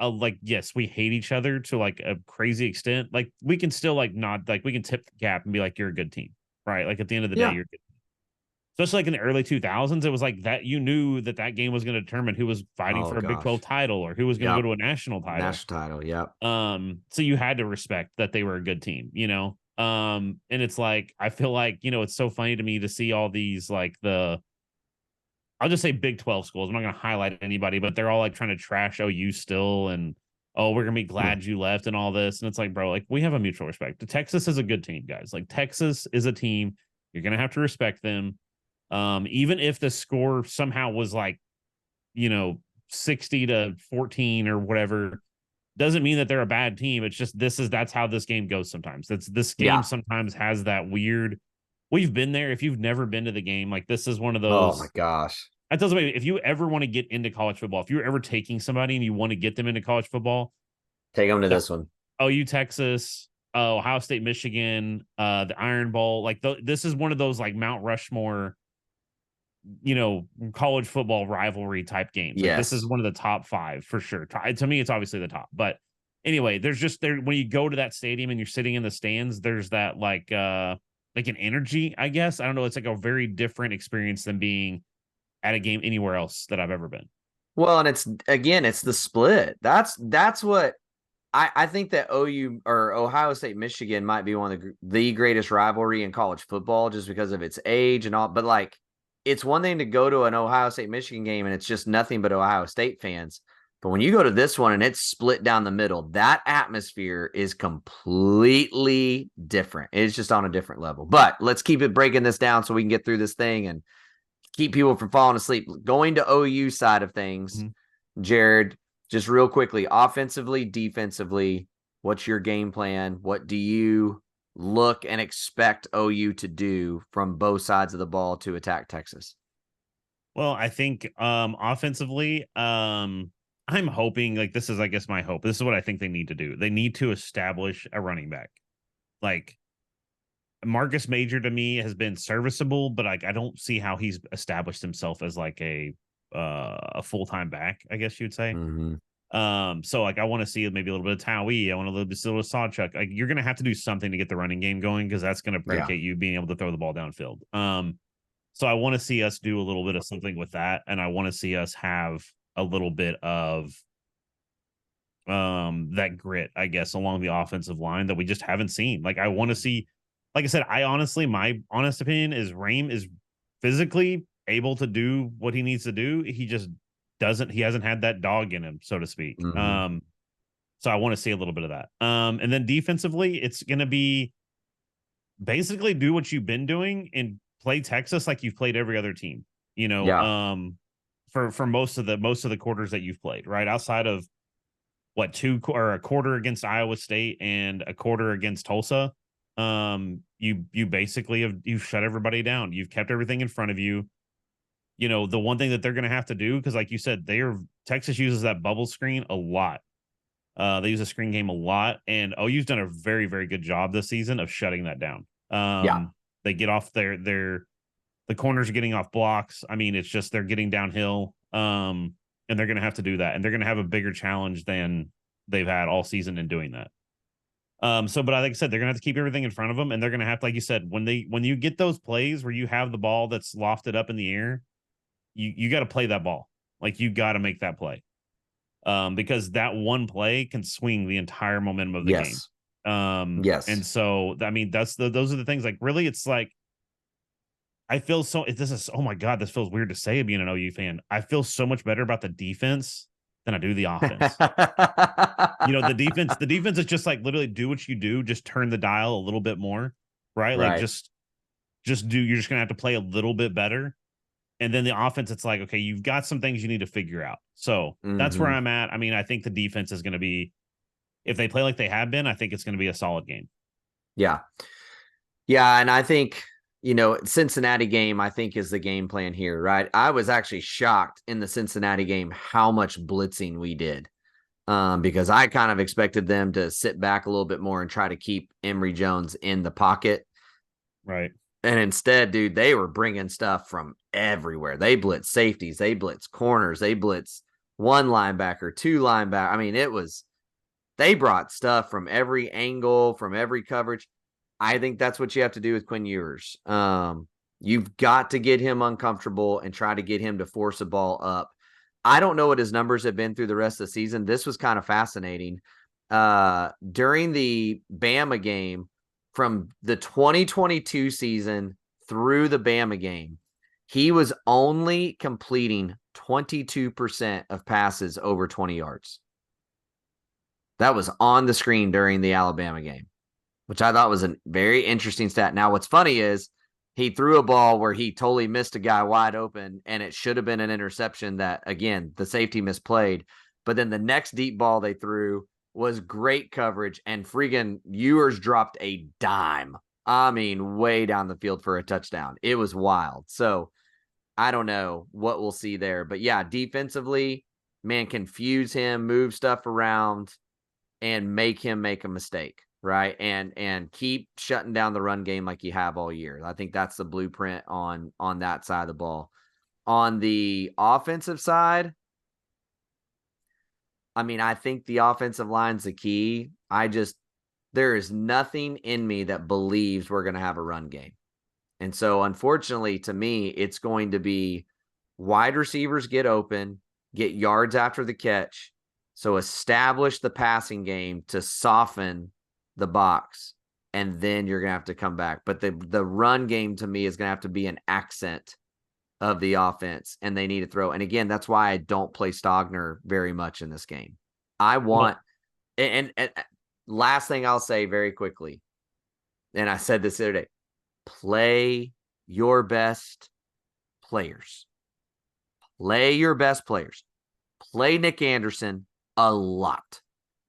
yes, we hate each other to like a crazy extent. Like we can still like not like we can tip the cap and be like, you're a good team, right? Like at the end of the day, Yeah. you're good. Especially like in the early 2000s, it was like that you knew that game was going to determine who was fighting Oh for a Big 12 gosh. title or who was going to go Yep. to a national title. National title. Yep. So you had to respect that they were a good team, and it's like I feel like, it's so funny to me to see all these like I'll just say Big 12 schools. I'm not going to highlight anybody, but they're all like trying to trash OU still, and oh, we're going to be Hmm. glad you left and all this. And it's like, bro, like we have a mutual respect. Texas is a good team, guys. Like Texas is a team. You're going to have to respect them. Even if the score somehow was like, 60-14 or whatever, doesn't mean that they're a bad team. It's just that's how this game goes sometimes. This game Yeah. sometimes has that weird. We've been there. If you've never been to the game, like this is one of Oh my those. gosh. That tells me, if you ever want to get into college football, if you're ever taking somebody and you want to get them into college football, Take them to that this one. OU Texas, Ohio State, Michigan, the Iron Bowl, like this is one of those like Mount Rushmore, college football rivalry type games. Like this is Yes. one of the top 5 for sure. To me, it's obviously the top. But anyway, there's just there when you go to that stadium and you're sitting in the stands, there's that like an energy, I guess. I don't know. It's like a very different experience than being at a game anywhere else that I've ever been. Well, and it's the split. That's what I think that OU or Ohio State Michigan might be one of the greatest rivalry in college football just because of its age and all. But like, it's one thing to go to an Ohio State Michigan game and it's just nothing but Ohio State fans. But when you go to this one and it's split down the middle, that atmosphere is completely different. It's just on a different level. But let's keep it breaking this down so we can get through this thing and keep people from falling asleep. Going to OU side of things, Jared, just real quickly, offensively, defensively, what's your game plan? What do you look and expect OU to do from both sides of the ball to attack Texas? Well, I think offensively, I'm hoping, like, this is, I guess, my hope. This is what I think they need to do. They need to establish a running back. Like, Marcus Major to me has been serviceable, but like I don't see how he's established himself as like a full-time back, I guess you'd say. Mm-hmm. So like I want to see maybe a little bit of Towie. I want a little bit of Sawchuck. Like you're gonna have to do something to get the running game going because that's gonna predicate you being able to throw the ball downfield. So I want to see us do a little bit of something with that, and I want to see us have a little bit of that grit, I guess, along the offensive line that we just haven't seen. Like I want to see, like I said, my honest opinion is Raym is physically able to do what he needs to do. He just he hasn't had that dog in him, so to speak. Mm-hmm. So I want to see a little bit of that. And then defensively, it's gonna be basically do what you've been doing and play Texas like you've played every other team, Yeah. For most of the quarters that you've played, right? Outside of what, two or a quarter against Iowa State and a quarter against Tulsa. You basically you've shut everybody down. You've kept everything in front of you. The one thing that they're going to have to do, because like you said, Texas uses that bubble screen a lot. They use a screen game a lot, and OU's done a very, very good job this season of shutting that down. Yeah. They get off the corners are getting off blocks. I mean, it's just they're getting downhill. And they're going to have to do that, and they're going to have a bigger challenge than they've had all season in doing that. But like I said, they're going to have to keep everything in front of them, and they're going to have to, like you said, when you get those plays where you have the ball that's lofted up in the air, you got to play that ball. Like you got to make that play, because that one play can swing the entire momentum of the game. Yes. And so I mean, those are the things. Like really, it's like I feel so. This is, oh my God, this feels weird to say being an OU fan. I feel so much better about the defense than I do the offense. The defense is just like literally do what you do, just turn the dial a little bit more, right? Like Right. just do. You're just gonna have to play a little bit better. And then the offense, it's like, okay, you've got some things you need to figure out. So that's where Hmm. I'm at. I mean, I think the defense is going to be, if they play like they have been, I think it's going to be a solid game. Yeah. Yeah. And I think, Cincinnati game, I think, is the game plan here, right? I was actually shocked in the Cincinnati game how much blitzing we did. Because I kind of expected them to sit back a little bit more and try to keep Emory Jones in the pocket. Right. And instead, dude, they were bringing stuff from everywhere. They blitz safeties, they blitz corners, they blitz one linebacker, two linebacker. I mean, they brought stuff from every angle, from every coverage. I think that's what you have to do with Quinn Ewers. You've got to get him uncomfortable and try to get him to force a ball up. I don't know what his numbers have been through the rest of the season. This was kind of fascinating. During the Bama game, from the 2022 season through the Bama game, he was only completing 22% of passes over 20 yards. That was on the screen during the Alabama game, which I thought was a very interesting stat. Now, what's funny is he threw a ball where he totally missed a guy wide open, and it should have been an interception that, again, the safety misplayed. But then the next deep ball they threw was great coverage, and freaking Ewers dropped a dime. I mean, way down the field for a touchdown. It was wild. So I don't know what we'll see there. But yeah, defensively, man, confuse him, move stuff around, and make him make a mistake, right? And keep shutting down the run game like you have all year. I think that's the blueprint on that side of the ball. On the offensive side, I mean, I think the offensive line's the key. There is nothing in me that believes we're going to have a run game. And so, unfortunately, to me, it's going to be wide receivers get open, get yards after the catch. So establish the passing game to soften the box, and then you're going to have to come back. But the run game to me is going to have to be an accent of the offense, and they need to throw. And again, that's why I don't play Stogner very much in this game. I want, and last thing I'll say very quickly, and I said this the other day, play your best players. Play your best players. Play Nick Anderson a lot.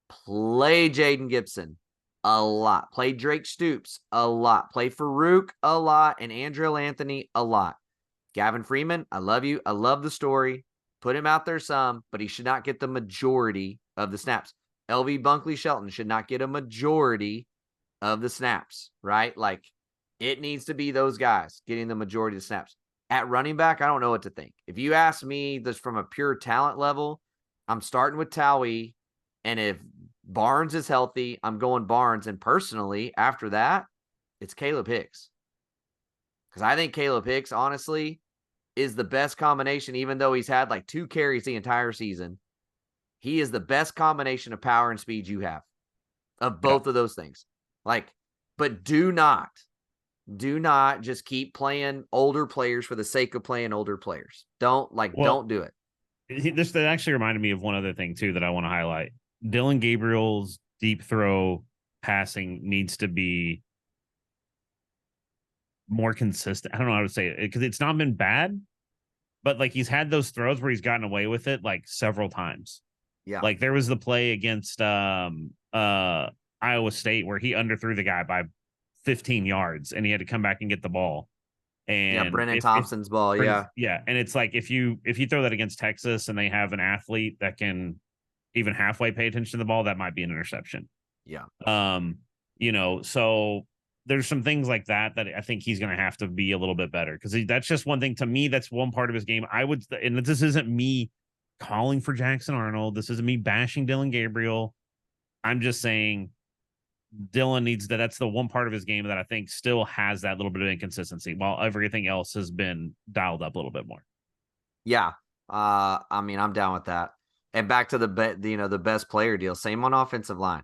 Play Jaden Gibson a lot. Play Drake Stoops a lot. Play Farouk a lot, and Andrell Anthony a lot. Gavin Freeman, I love you. I love the story. Put him out there some, but he should not get the majority of the snaps. LV Bunkley Shelton should not get a majority of the snaps, right? Like, it needs to be those guys getting the majority of the snaps. At running back, I don't know what to think. If you ask me this from a pure talent level, I'm starting with Towie. And if Barnes is healthy, I'm going Barnes. And personally, after that, it's Caleb Hicks. Because I think Caleb Hicks, honestly, is the best combination, even though he's had like 2 carries the entire season. He is the best combination of power and speed you have of both of those things. Like, but do not just keep playing older players for the sake of playing older players. Don't do it. This that actually reminded me of one other thing too that I want to highlight. Dylan Gabriel's deep throw passing needs to be more consistent. I don't know how to say it because it's not been bad, but like he's had those throws where he's gotten away with it like several times. Yeah. Like there was the play against Iowa State where he underthrew the guy by 15 yards and he had to come back and get the ball. And Brennan Thompson's ball. Yeah. Yeah. And it's like if you throw that against Texas and they have an athlete that can even halfway pay attention to the ball, that might be an interception. Yeah. So there's some things like that I think he's going to have to be a little bit better because that's just one thing to me. That's one part of his game. And this isn't me calling for Jackson Arnold. This isn't me bashing Dylan Gabriel. I'm just saying Dylan needs that. That's the one part of his game that I think still has that little bit of inconsistency while everything else has been dialed up a little bit more. Yeah. I mean, I'm down with that. And back to the best player deal. Same on offensive line.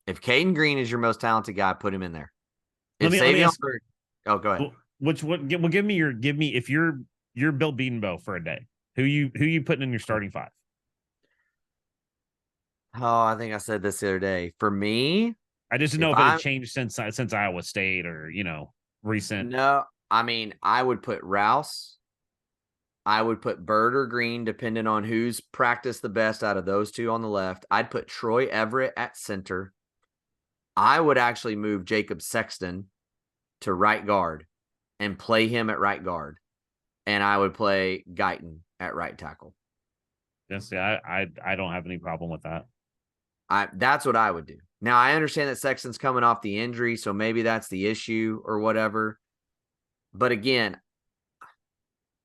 If Caden Green is your most talented guy, put him in there. If Savion, go ahead. give me if you're Bill Bedenbaugh for a day. Who you putting in your starting five? Oh, I think I said this the other day. For me, I just didn't know if if it had I'm changed since Iowa State or recent. no, I mean, I would put Rouse. I would put Bird or Green, depending on who's practiced the best out of those two on the left. I'd put Troy Everett at center. I would actually move Jacob Sexton to right guard and play him at right guard. And I would play Guyton at right tackle. Yes, yeah, I don't have any problem with that. That's what I would do. Now I understand that Sexton's coming off the injury, so maybe that's the issue or whatever. But again,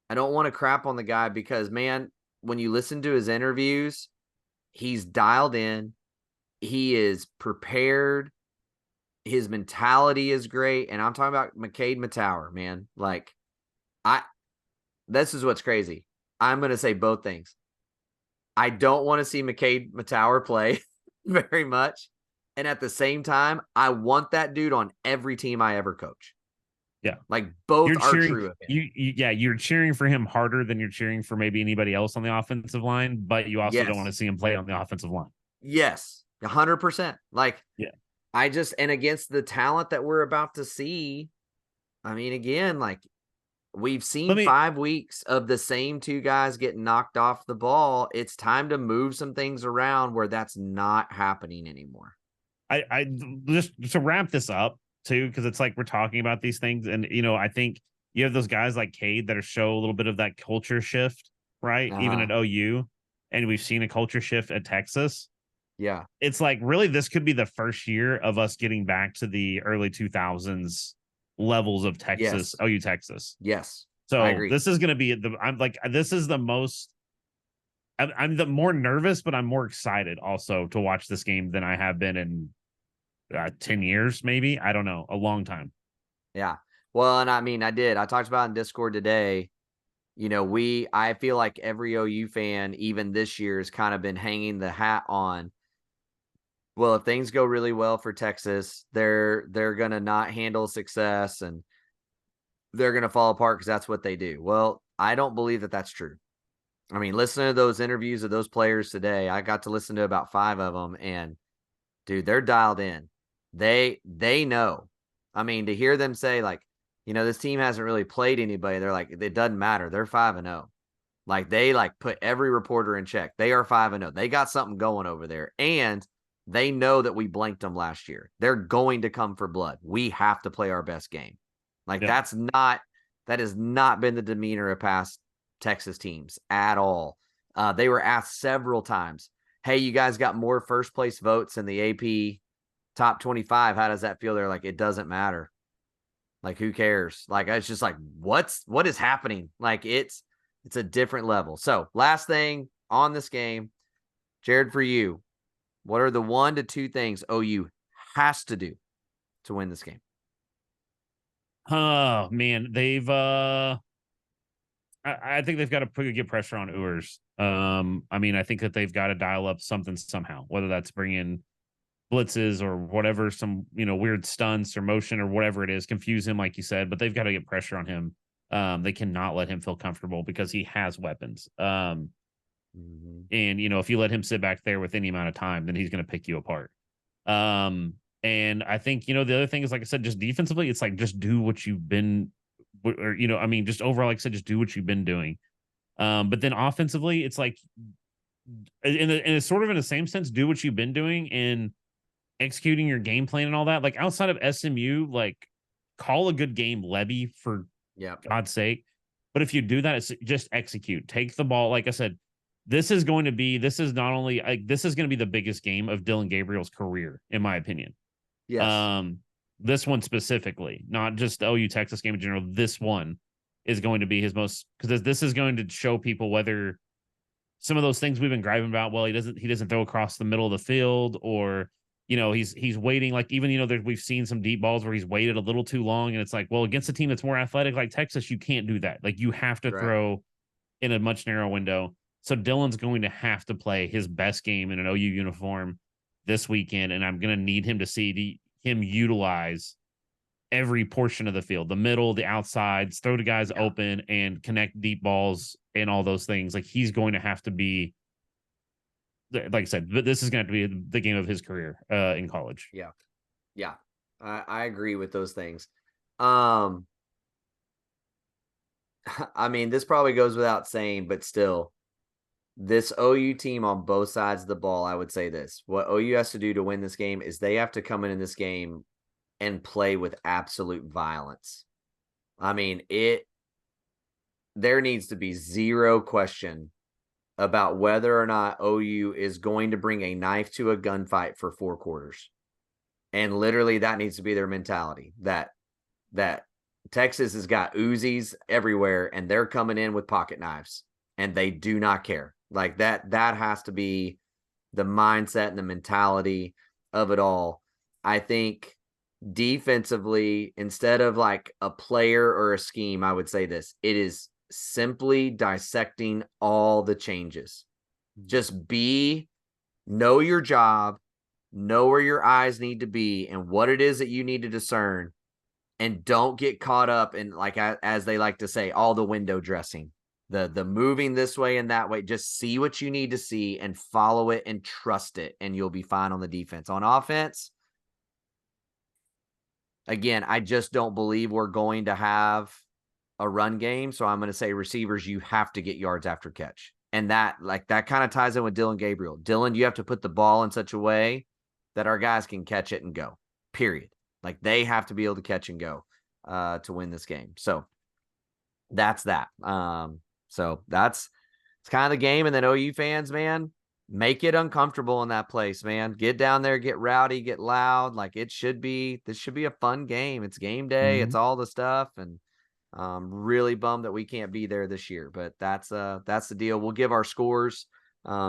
I don't want to crap on the guy because, man, when you listen to his interviews, he's dialed in. He is prepared. His mentality is great. And I'm talking about McCade Mettauer, man. Like, this is what's crazy. I'm going to say both things. I don't want to see McCade Mettauer play very much. And at the same time, I want that dude on every team I ever coach. Yeah. Like both you're are cheering, true of him. You're cheering for him harder than you're cheering for maybe anybody else on the offensive line, but you also don't want to Yes. see him play on the offensive line. Yes. 100%. Like, yeah. And against the talent that we're about to see, I mean, again, like we've seen 5 weeks of the same two guys getting knocked off the ball. It's time to move some things around where that's not happening anymore. I just to wrap this up too, because it's like we're talking about these things, and I think you have those guys like Cade that are show a little bit of that culture shift, right? Even at OU, and we've seen a culture shift at Texas. Yeah. It's like really this could be the first year of us getting back to the early 2000s levels of Texas, yes. OU Texas. Yes. So this is going to be this is the most, I'm the more nervous, but I'm more excited also to watch this game than I have been in 10 years, maybe. I don't know, a long time. Yeah. Well, and I mean, I talked about in Discord today, I feel like every OU fan, even this year, has kind of been hanging the hat on. Well, if things go really well for Texas, they're going to not handle success and they're going to fall apart because that's what they do. Well, I don't believe that that's true. I mean, listen to those interviews of those players today. I got to listen to about 5 of them, and dude, they're dialed in. They know. I mean, to hear them say like, this team hasn't really played anybody. They're like, it doesn't matter. They're 5-0. Like they put every reporter in check. They are 5-0. They got something going over there, and they know that we blanked them last year. They're going to come for blood. We have to play our best game. Like that has not been the demeanor of past Texas teams at all. They were asked several times, hey, you guys got more first place votes in the AP top 25. How does that feel? They're like, it doesn't matter. Like, who cares? Like, it's just like, what is happening? Like, it's a different level. So last thing on this game, Jared, for you, what are the 1 to 2 things OU has to do to win this game? Oh man, they've I think they've got to get pressure on Ewers. I mean, I think that they've got to dial up something somehow, whether that's bringing blitzes or whatever, some weird stunts or motion or whatever it is, confuse him like you said. But they've got to get pressure on him. They cannot let him feel comfortable because he has weapons. And if you let him sit back there with any amount of time, then he's going to pick you apart. And I think the other thing is, like I said, just defensively, it's like just do what you've been. Or I mean, just overall, like I said, just do what you've been doing. But then offensively, it's like, in a sort of in the same sense, do what you've been doing and executing your game plan and all that. Like outside of SMU, like call a good game, Levy, for God's sake. But if you do that, it's just execute. Take the ball. Like I said, this is going to be the biggest game of Dillon Gabriel's career, in my opinion. Yes. This one specifically, not just the OU Texas game in general. This one is going to be his most, because this is going to show people whether some of those things we've been griping about. Well, he doesn't throw across the middle of the field, or he's waiting. Like even we've seen some deep balls where he's waited a little too long, and it's like, well, against a team that's more athletic like Texas, you can't do that. Like you have to throw in a much narrower window. So Dillon's going to have to play his best game in an OU uniform this weekend, and I'm going to need him to see him utilize every portion of the field, the middle, the outsides, throw to guys open and connect deep balls and all those things. Like he's going to have to be, like I said, this is going to be the game of his career in college. Yeah. Yeah. I agree with those things. I mean, this probably goes without saying, but still, this OU team on both sides of the ball, I would say this. What OU has to do to win this game is they have to come in this game and play with absolute violence. I mean, there needs to be zero question about whether or not OU is going to bring a knife to a gunfight for 4 quarters. And literally that needs to be their mentality, that Texas has got Uzis everywhere and they're coming in with pocket knives and they do not care. Like that has to be the mindset and the mentality of it all. I think defensively, instead of like a player or a scheme, I would say this: it is simply dissecting all the changes. Just know your job, know where your eyes need to be and what it is that you need to discern, and don't get caught up in, like, as they like to say, all the window dressing, the moving this way and that way. Just see what you need to see and follow it and trust it, and you'll be fine on the defense. On offense, again, I just don't believe we're going to have a run game. So I'm going to say receivers, you have to get yards after catch. And that kind of ties in with Dillon Gabriel. Dillon, you have to put the ball in such a way that our guys can catch it and go, period. Like they have to be able to catch and go to win this game. So that's that. So it's kind of the game. And then OU fans, man, make it uncomfortable in that place, man. Get down there, get rowdy, get loud. Like this should be a fun game. It's game day. Mm-hmm. It's all the stuff. And really bummed that we can't be there this year, but that's the deal. We'll give our scores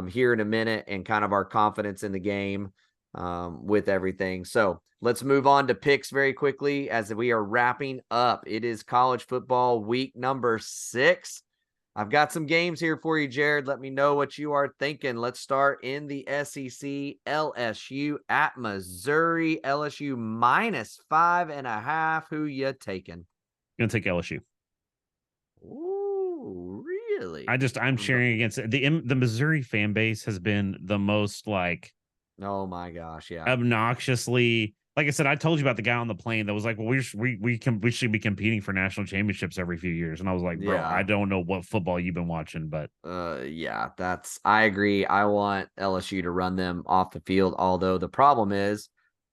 here in a minute and kind of our confidence in the game with everything. So let's move on to picks very quickly as we are wrapping up. It is college football week number 6. I've got some games here for you, Jared. Let me know what you are thinking. Let's start in the SEC. LSU at Missouri. LSU -5.5. Who you taking? Gonna take LSU. Ooh, really? I'm cheering against it. The Missouri fan base has been the most like, oh my gosh, yeah, obnoxiously. Like I said, I told you about the guy on the plane that was like, well, we should be competing for national championships every few years. And I was like, bro, yeah. I don't know what football you've been watching, but yeah, I agree. I want LSU to run them off the field. Although the problem is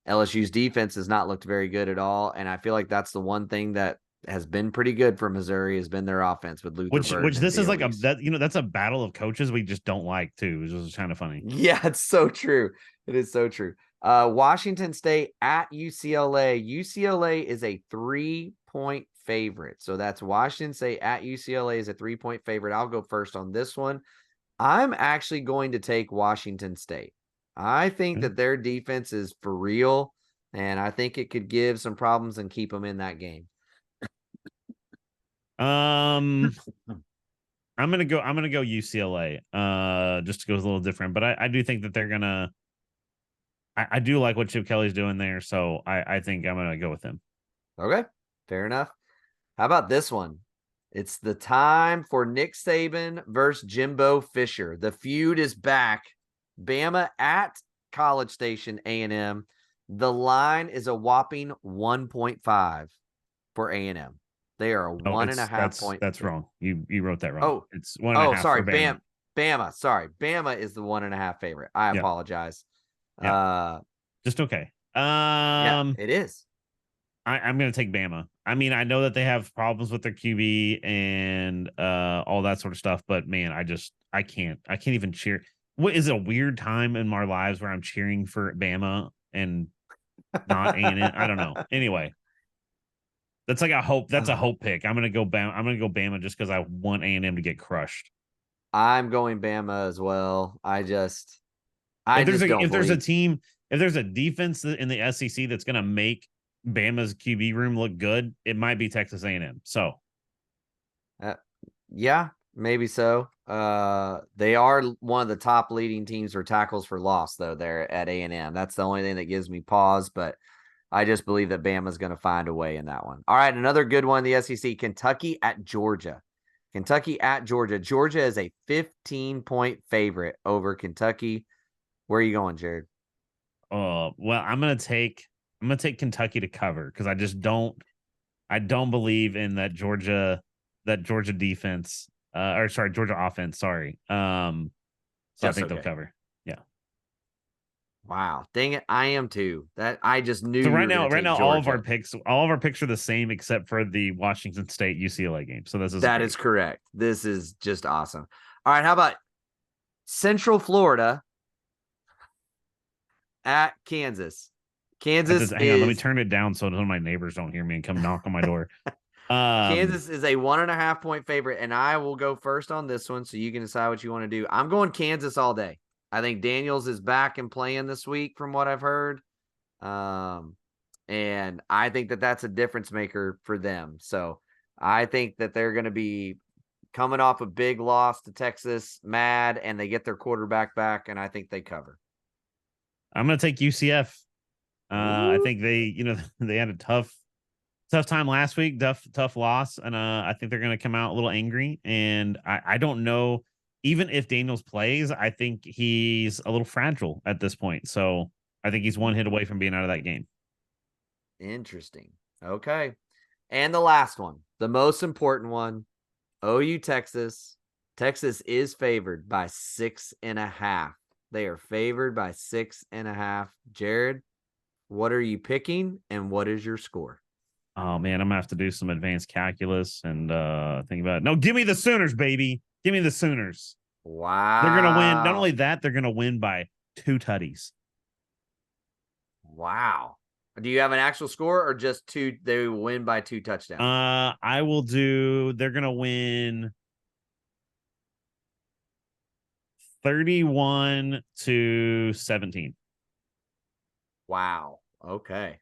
LSU's defense has not looked very good at all. And I feel like that's the one thing that has been pretty good for Missouri has been their offense with Luther Burden. Which this is like that's a battle of coaches we just don't like too. It's just kind of funny. Yeah, it's so true. It is so true. Washington State at UCLA. UCLA is a 3-point favorite. So that's Washington State at UCLA is a 3-point favorite. I'll go first on this one. I'm actually going to take Washington State. I think that their defense is for real, and I think it could give some problems and keep them in that game. I'm gonna go UCLA. Just to go a little different, but I do think that they're gonna. I do like what Chip Kelly's doing there, so I think I'm gonna go with him. Okay, fair enough. How about this one? It's the time for Nick Saban versus Jimbo Fisher. The feud is back. Bama at College Station A&M. The line is a whopping 1.5 for A&M. They are a 1.5 point. That's wrong. You wrote that wrong. Oh, it's 1.5. Sorry, for Bama. Bama. Sorry, Bama is the 1.5 favorite. I apologize. Yeah. Just okay. Yeah, it is. I'm going to take Bama. I mean, I know that they have problems with their QB and all that sort of stuff, but man, I can't even cheer. What is a weird time in our lives where I'm cheering for Bama and not A&M? I don't know. Anyway, that's like a hope. That's a hope pick. I'm going to go Bama just because I want A&M to get crushed. I'm going Bama as well. If there's a defense in the SEC that's going to make Bama's QB room look good, it might be Texas A&M. So, yeah, maybe so. They are one of the top leading teams for tackles for loss, though. They're at A&M. That's the only thing that gives me pause. But I just believe that Bama's going to find a way in that one. All right, another good one in the SEC, Kentucky at Georgia. Kentucky at Georgia. Georgia is a 15-point favorite over Kentucky. Where are you going, Jared? Well, I'm gonna take Kentucky to cover because I don't believe in that Georgia defense. Or sorry, Georgia offense. Sorry. So I Just think they'll okay. cover. Yeah. Wow. Dang it. I am too. That I just knew So you were going to right take now, Georgia. all of our picks are the same except for the Washington State UCLA game. So this is That great. is correct. This is just awesome. All right. How about Central Florida at Kansas? Kansas Hang on, let me is turn it down so none of my neighbors don't hear me and come knock on my door. Um, Kansas is a 1.5-point favorite, and I will go first on this one, so you can decide what you want to do. I'm going Kansas all day. I think Daniels is back and playing this week, from what I've heard, and I think that that's a difference maker for them. So I think that they're going to be coming off a big loss to Texas, mad, and they get their quarterback back, and I think they cover. I'm gonna take UCF. I Ooh. think they had a tough time last week, tough loss, and I think they're gonna come out a little angry. And I don't know, even if Daniels plays, I think he's a little fragile at this point. So I think he's one hit away from being out of that game. Interesting. Okay. And the last one, the most important one, OU Texas. Texas is favored by 6.5. They are favored by 6.5. Jared, what are you picking and what is your score? Oh man, I'm gonna have to do some advanced calculus and think about it. No, give me the Sooners, baby. Give me the Sooners. They're gonna win. Not Wow. only that, they're gonna win by 2 tutties. Wow. Do you have an actual score or just two? They will win by 2 touchdowns. I will do. They're gonna win 31-17. Wow. Okay.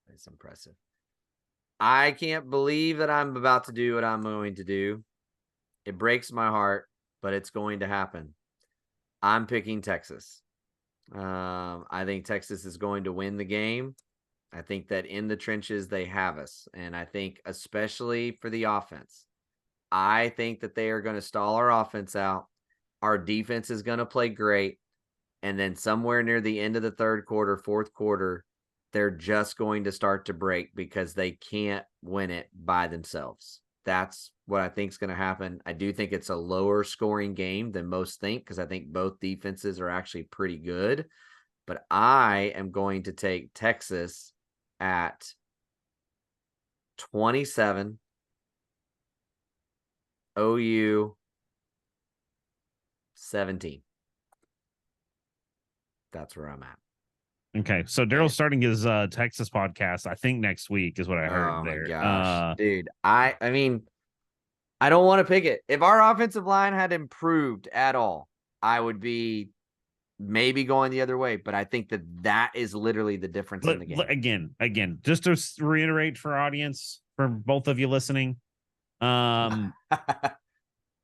That's impressive. I can't believe that I'm about to do what I'm going to do. It breaks my heart, but it's going to happen. I'm picking Texas. I think Texas is going to win the game. I think that in the trenches, they have us. And I think, especially for the offense, I think that they are going to stall our offense out. Our defense is going to play great. And then somewhere near the end of the third quarter, fourth quarter, they're just going to start to break because they can't win it by themselves. That's what I think is going to happen. I do think it's a lower scoring game than most think because I think both defenses are actually pretty good. But I am going to take Texas at 27, OU 17. That's where I'm at. Okay, so Daryl's And starting his Texas podcast. I think next week is what I heard oh my there. gosh, dude. I mean, I don't want to pick it. If our offensive line had improved at all, I would be maybe going the other way. But I think that that is literally the difference in the game. Again, just to reiterate for our audience, for both of you listening,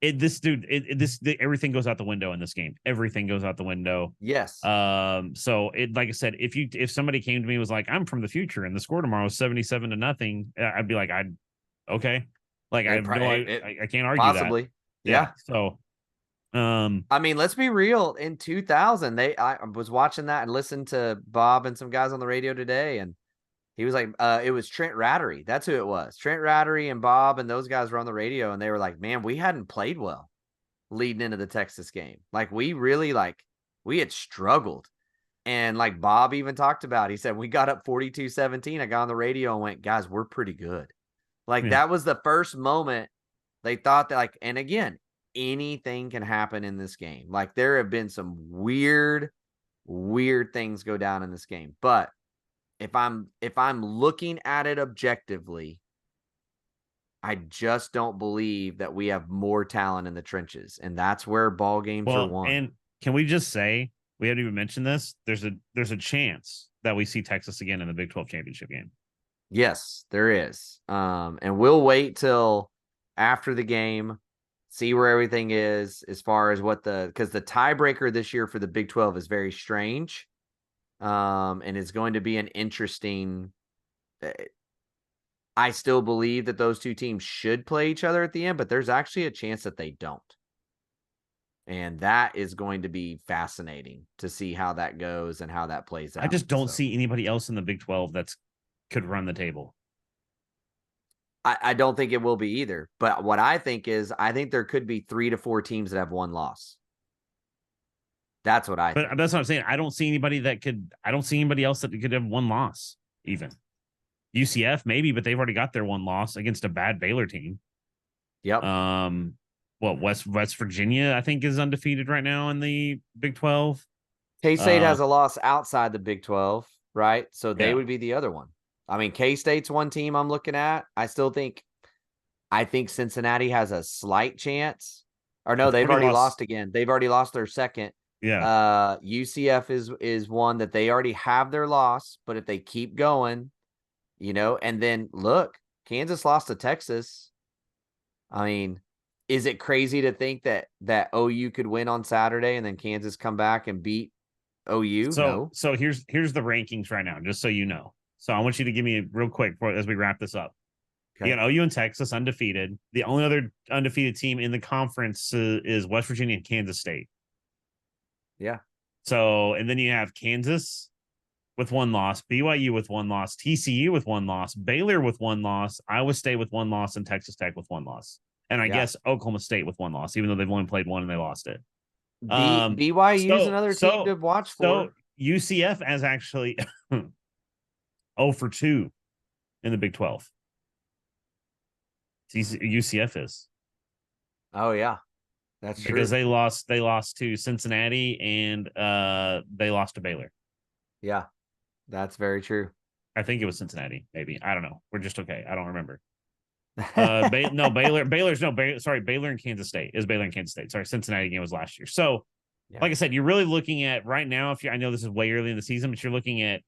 everything goes out the window in this game. Everything goes out the window. Yes. So like I said, if somebody came to me and was like, I'm from the future and the score tomorrow is 77-0, I'd be like, okay. Like I have I can't argue that. Possibly. Yeah. Yeah. So I mean, let's be real. In 2000, I was watching that and listened to Bob and some guys on the radio today, and he was like, it was Trent Rattery. That's who it was. Trent Rattery and Bob and those guys were on the radio, and they were like, man, we hadn't played well leading into the Texas game. Like, we really, we had struggled. And like Bob even talked about, he said, we got up 42-17. I got on the radio and went, guys, we're pretty good. Like, yeah. that was the first moment they thought that, like, and again, anything can happen in this game. Like, there have been some weird things go down in this game. But if I'm looking at it objectively, I just don't believe that we have more talent in the trenches, and that's where ball games are won. And can we just say, we haven't even mentioned this, there's a chance that we see Texas again in the Big 12 championship game. Yes, there is. And we'll wait till after the game, see where everything is as far as because the tiebreaker this year for the Big 12 is very strange. And it's going to be an interesting. I still believe that those two teams should play each other at the end, but there's actually a chance that they don't. And that is going to be fascinating to see how that goes and how that plays out. I just don't see anybody else in the Big 12 that's could run the table. I don't think it will be either. But what I think is, I think there could be 3 to 4 teams that have one loss. That's what I think. But that's what I'm saying. I don't see anybody else that could have one loss, even. UCF, maybe, but they've already got their one loss against a bad Baylor team. Yep. West Virginia, I think, is undefeated right now in the Big 12. K-State has a loss outside the Big 12, right? So they would be the other one. I mean, K-State's one team I'm looking at. I think Cincinnati has a slight chance. Or no, they've already lost again. They've already lost their second. Yeah. UCF is one that they already have their loss, but if they keep going, and then look, Kansas lost to Texas. I mean, is it crazy to think that OU could win on Saturday and then Kansas come back and beat OU? So here's the rankings right now, just so you know. So I want you to give me real quick as we wrap this up. Okay. You got OU and Texas undefeated. The only other undefeated team in the conference is West Virginia and Kansas State. Yeah. So, and then you have Kansas with one loss, BYU with one loss, TCU with one loss, Baylor with one loss, Iowa State with one loss, and Texas Tech with one loss. And I guess Oklahoma State with one loss, even though they've only played one and they lost it. BYU is another team to watch for. So UCF as actually 0 for 2 in the Big 12. UCF is. Oh yeah, that's true. Because they lost to Cincinnati and they lost to Baylor. Yeah, that's very true. I think it was Cincinnati, maybe. I don't know. We're just okay. I don't remember. Baylor and Kansas State. Is Baylor and Kansas State. Sorry, Cincinnati game was last year. So, like I said, you're really looking at right now, I know this is way early in the season, but you're looking at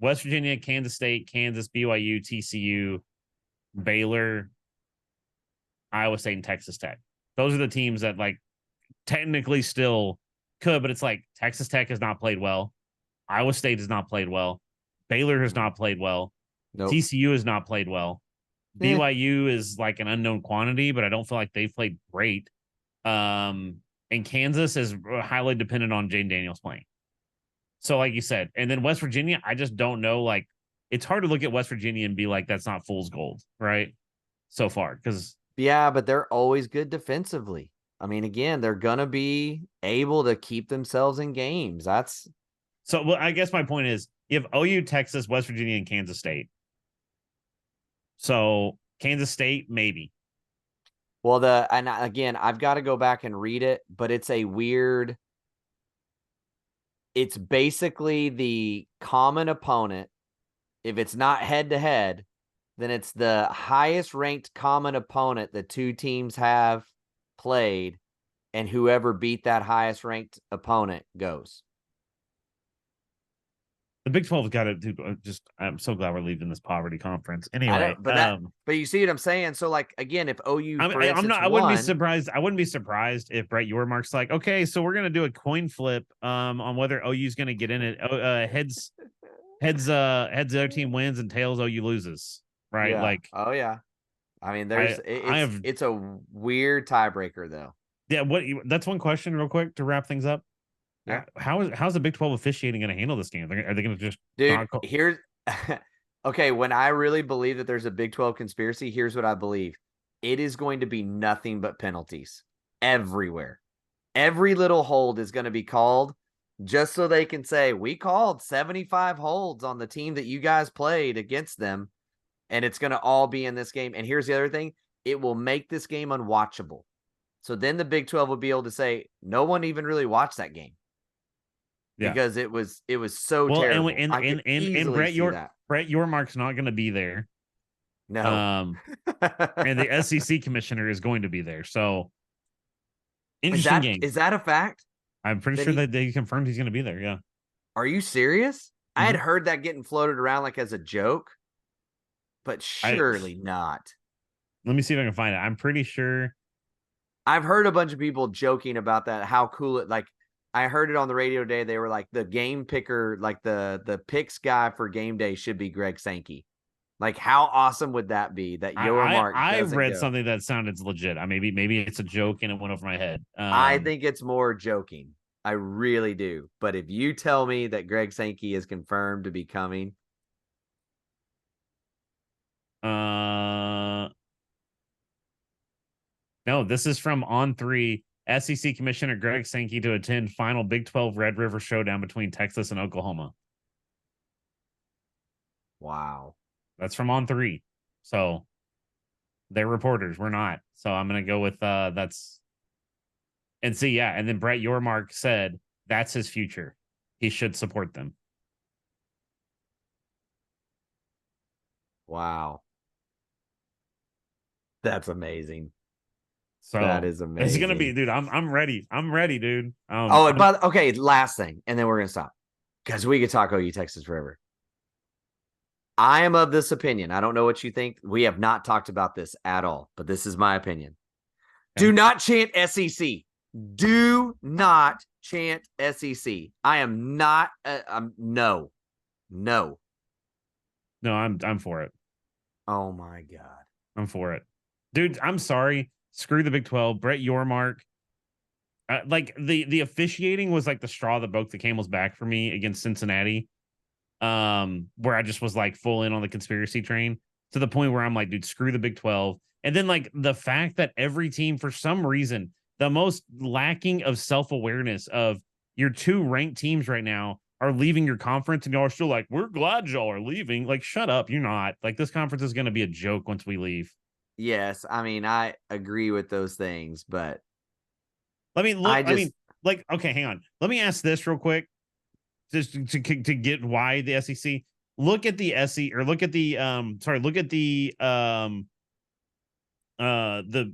West Virginia, Kansas State, Kansas, BYU, TCU, Baylor, Iowa State, and Texas Tech. Those are the teams that technically still could, but it's like Texas Tech has not played well. Iowa State has not played well. Baylor has not played well. Nope. TCU has not played well. BYU is like an unknown quantity, but I don't feel like they've played great. And Kansas is highly dependent on Jayden Daniels playing. So, like you said, and then West Virginia, I just don't know. It's hard to look at West Virginia and be like, that's not fool's gold, right? So far, because but they're always good defensively. I mean, again, they're gonna be able to keep themselves in games. Well, I guess my point is, you have OU, Texas, West Virginia, and Kansas State. So Kansas State, maybe. Well, and again, I've got to go back and read it, but it's basically the common opponent. If it's not head to head, then it's the highest ranked common opponent the two teams have played, and whoever beat that highest ranked opponent goes. The Big 12 has got to do. I'm so glad we're leaving this poverty conference. Anyway, but you see what I'm saying. So, again, if OU, I wouldn't be surprised. I wouldn't be surprised if Brett Yormark's like, okay, so we're gonna do a coin flip on whether OU's gonna get in it. Heads, the other team wins, and tails OU loses. Right? Yeah. I mean, it's a weird tiebreaker though. Yeah. That's one question, real quick, to wrap things up. Yeah. How's the Big 12 officiating going to handle this game? Are they going to just here's okay, when I really believe that there's a Big 12 conspiracy, here's what I believe. It is going to be nothing but penalties everywhere. Every little hold is going to be called just so they can say, we called 75 holds on the team that you guys played against them, and it's going to all be in this game. And here's the other thing. It will make this game unwatchable. So then the Big 12 would be able to say, no one even really watched that game. Yeah. Because it was so terrible. And Brett Yormark's not going to be there. No. And the SEC commissioner is going to be there. So interesting game. Is that a fact? I'm pretty sure that they confirmed he's going to be there. Yeah. Are you serious? Mm-hmm. I had heard that getting floated around as a joke, but surely not. Let me see if I can find it. I'm pretty sure. I've heard a bunch of people joking about that, how cool it I heard it on the radio today. They were like the game picker, like the picks guy for game day should be Greg Sankey. Like, how awesome would that be that Yormark I doesn't read go? something that sounded legit. Maybe it's a joke and it went over my head. I think it's more joking. I really do. But if you tell me that Greg Sankey is confirmed to be coming, no, this is from On3. SEC Commissioner Greg Sankey to attend final Big 12 Red River Showdown between Texas and Oklahoma. wow. That's from On3. So they're reporters. We're not. So I'm going to go with that's. And see, yeah. And then Brett Yormark said that's his future. He should support them. Wow. That's amazing. So that is amazing. It's gonna be, dude. I'm ready. I'm ready, dude. Okay, last thing, and then we're gonna stop because we could talk OU Texas forever. I am of this opinion. I don't know what you think. We have not talked about this at all, but this is my opinion. Okay. Do not chant SEC. Do not chant SEC. I am not. No. I'm for it. Oh my God. I'm for it, dude. I'm sorry. Screw the Big 12. Brett Yormark. Like the officiating was like the straw that broke the camel's back for me against Cincinnati. Where I just was like full in on the conspiracy train to the point where I'm like, dude, screw the Big 12. And then like the fact that every team, for some reason, the most lacking of self-awareness of your two ranked teams right now are leaving your conference, and y'all are still like, we're glad y'all are leaving. Like, shut up. You're not. Like, this conference is going to be a joke once we leave. Yes, I mean, I agree with those things, but let me look. Okay, hang on. Let me ask this real quick, just to get why the SEC. Look at the SEC, or look at the look at the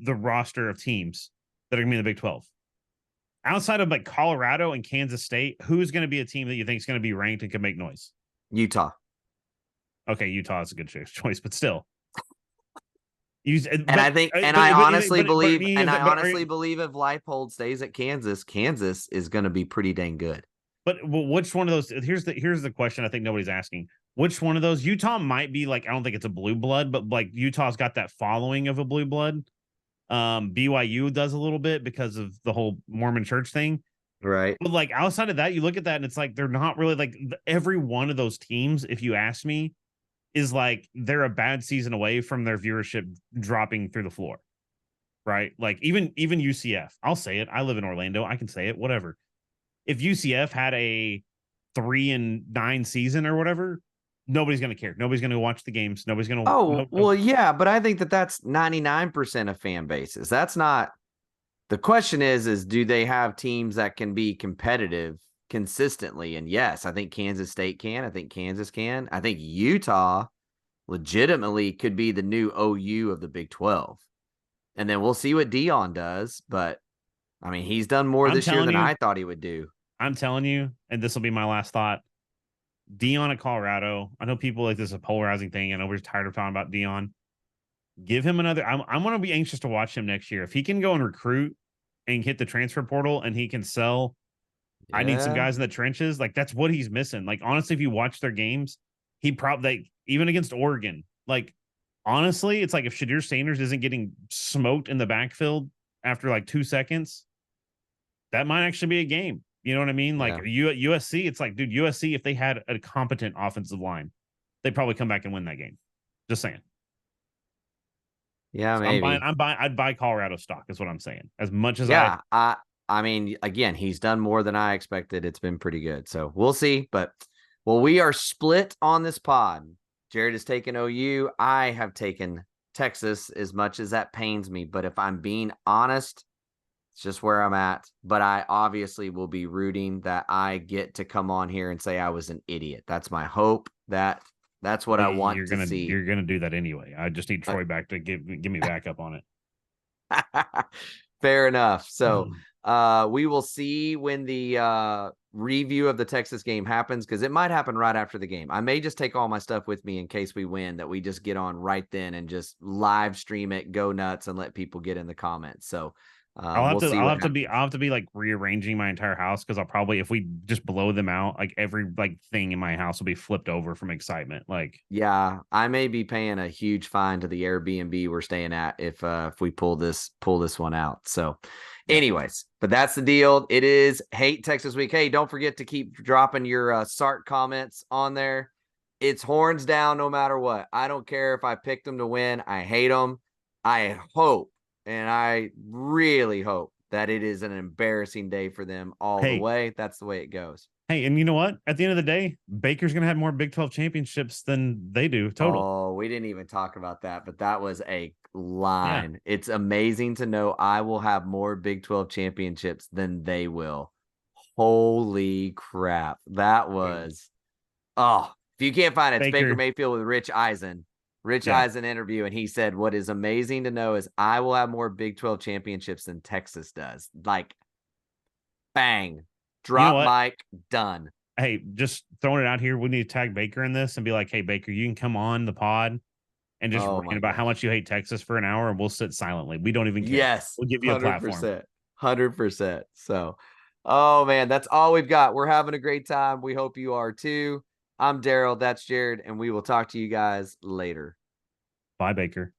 roster of teams that are gonna be in the Big 12. Outside of like Colorado and Kansas State, who's going to be a team that you think is going to be ranked and can make noise? Utah. Okay, Utah is a good choice, but still. I honestly believe if Leipold stays at Kansas, Kansas is going to be pretty dang good. But which one of those? Here's the question I think nobody's asking. Which one of those? Utah might be like, I don't think it's a blue blood, but like Utah's got that following of a blue blood. BYU does a little bit because of the whole Mormon church thing. Right. But like outside of that, you look at that and it's like they're not really like every one of those teams, if you ask me, is like they're a bad season away from their viewership dropping through the floor. Right? Like even UCF. I'll say it. I live in Orlando. I can say it, whatever. If UCF had a 3-9 season or whatever, nobody's going to care. Nobody's going to watch the games. Nobody's going to. Well, yeah, but I think that's 99% of fan bases. That's not. The question is do they have teams that can be competitive consistently? And yes, I think Kansas State can. I think Kansas can. I think Utah legitimately could be the new OU of the Big 12. And then we'll see what Deion does. But, I mean, he's done more this year than I thought he would do. I'm telling you, and this will be my last thought, Deion at Colorado. I know people like this is a polarizing thing. I know we're tired of talking about Deion. Give him another. I'm going to be anxious to watch him next year. If he can go and recruit and hit the transfer portal and he can sell, I need some guys in the trenches. Like, that's what he's missing. Like, honestly, if you watch their games, he probably, even against Oregon, like, honestly, it's like if Shadir Sanders isn't getting smoked in the backfield after like 2 seconds, that might actually be a game. You know what I mean? Like USC, it's like, dude, USC, if they had a competent offensive line, they'd probably come back and win that game. Just saying. Yeah, so maybe. I'd buy Colorado stock, is what I'm saying. As much as I mean, again, he's done more than I expected. It's been pretty good. So we'll see. But we are split on this pod. Jared has taken OU. I have taken Texas, as much as that pains me. But if I'm being honest, it's just where I'm at. But I obviously will be rooting that I get to come on here and say I was an idiot. That's my hope. That's what I want to see. You're gonna do that anyway. I just need Troy back to give me back up on it. Fair enough. So we will see when the review of the Texas game happens, because it might happen right after the game. I may just take all my stuff with me in case we win, that we just get on right then and just live stream it, go nuts, and let people get in the comments. So We'll see what happens. I'll have to be like rearranging my entire house because I'll probably, if we just blow them out, like every like thing in my house will be flipped over from excitement. Like, Yeah, I may be paying a huge fine to the Airbnb we're staying at if we pull this one out. So, yeah. anyways, but that's the deal. It is Hate Texas Week. Hey, don't forget to keep dropping your Sark comments on there. It's horns down no matter what. I don't care if I picked them to win. I hate them. I hope, and I really hope that it is an embarrassing day for them all the Hey, way. That's the way it goes. hey, and you know what? At the end of the day, Baker's gonna have more Big 12 championships than they do total. Oh, we didn't even talk about that, but that was a Yeah. line. It's amazing to know I will have more Big 12 championships than they will. Holy crap. That was, oh, if you can't find it, it's Baker Baker. Mayfield with Rich Eisen. Rich Yeah. Eisen interview, and he said, what is amazing to know is I will have more Big 12 championships than Texas does. Like, bang, You know drop what? mic, done. Hey, just throwing it out here. We need to tag Baker in this and be like, hey, Baker, you can come on the pod and just Oh rant my about how gosh. much you hate Texas for an hour and we'll sit silently. We don't even care. Yes, We'll give you a platform. 100%. 100%. So, oh man, that's all we've got. We're having a great time. We hope you are too. I'm Daryl. That's Jared. And we will talk to you guys later. Bye, Baker.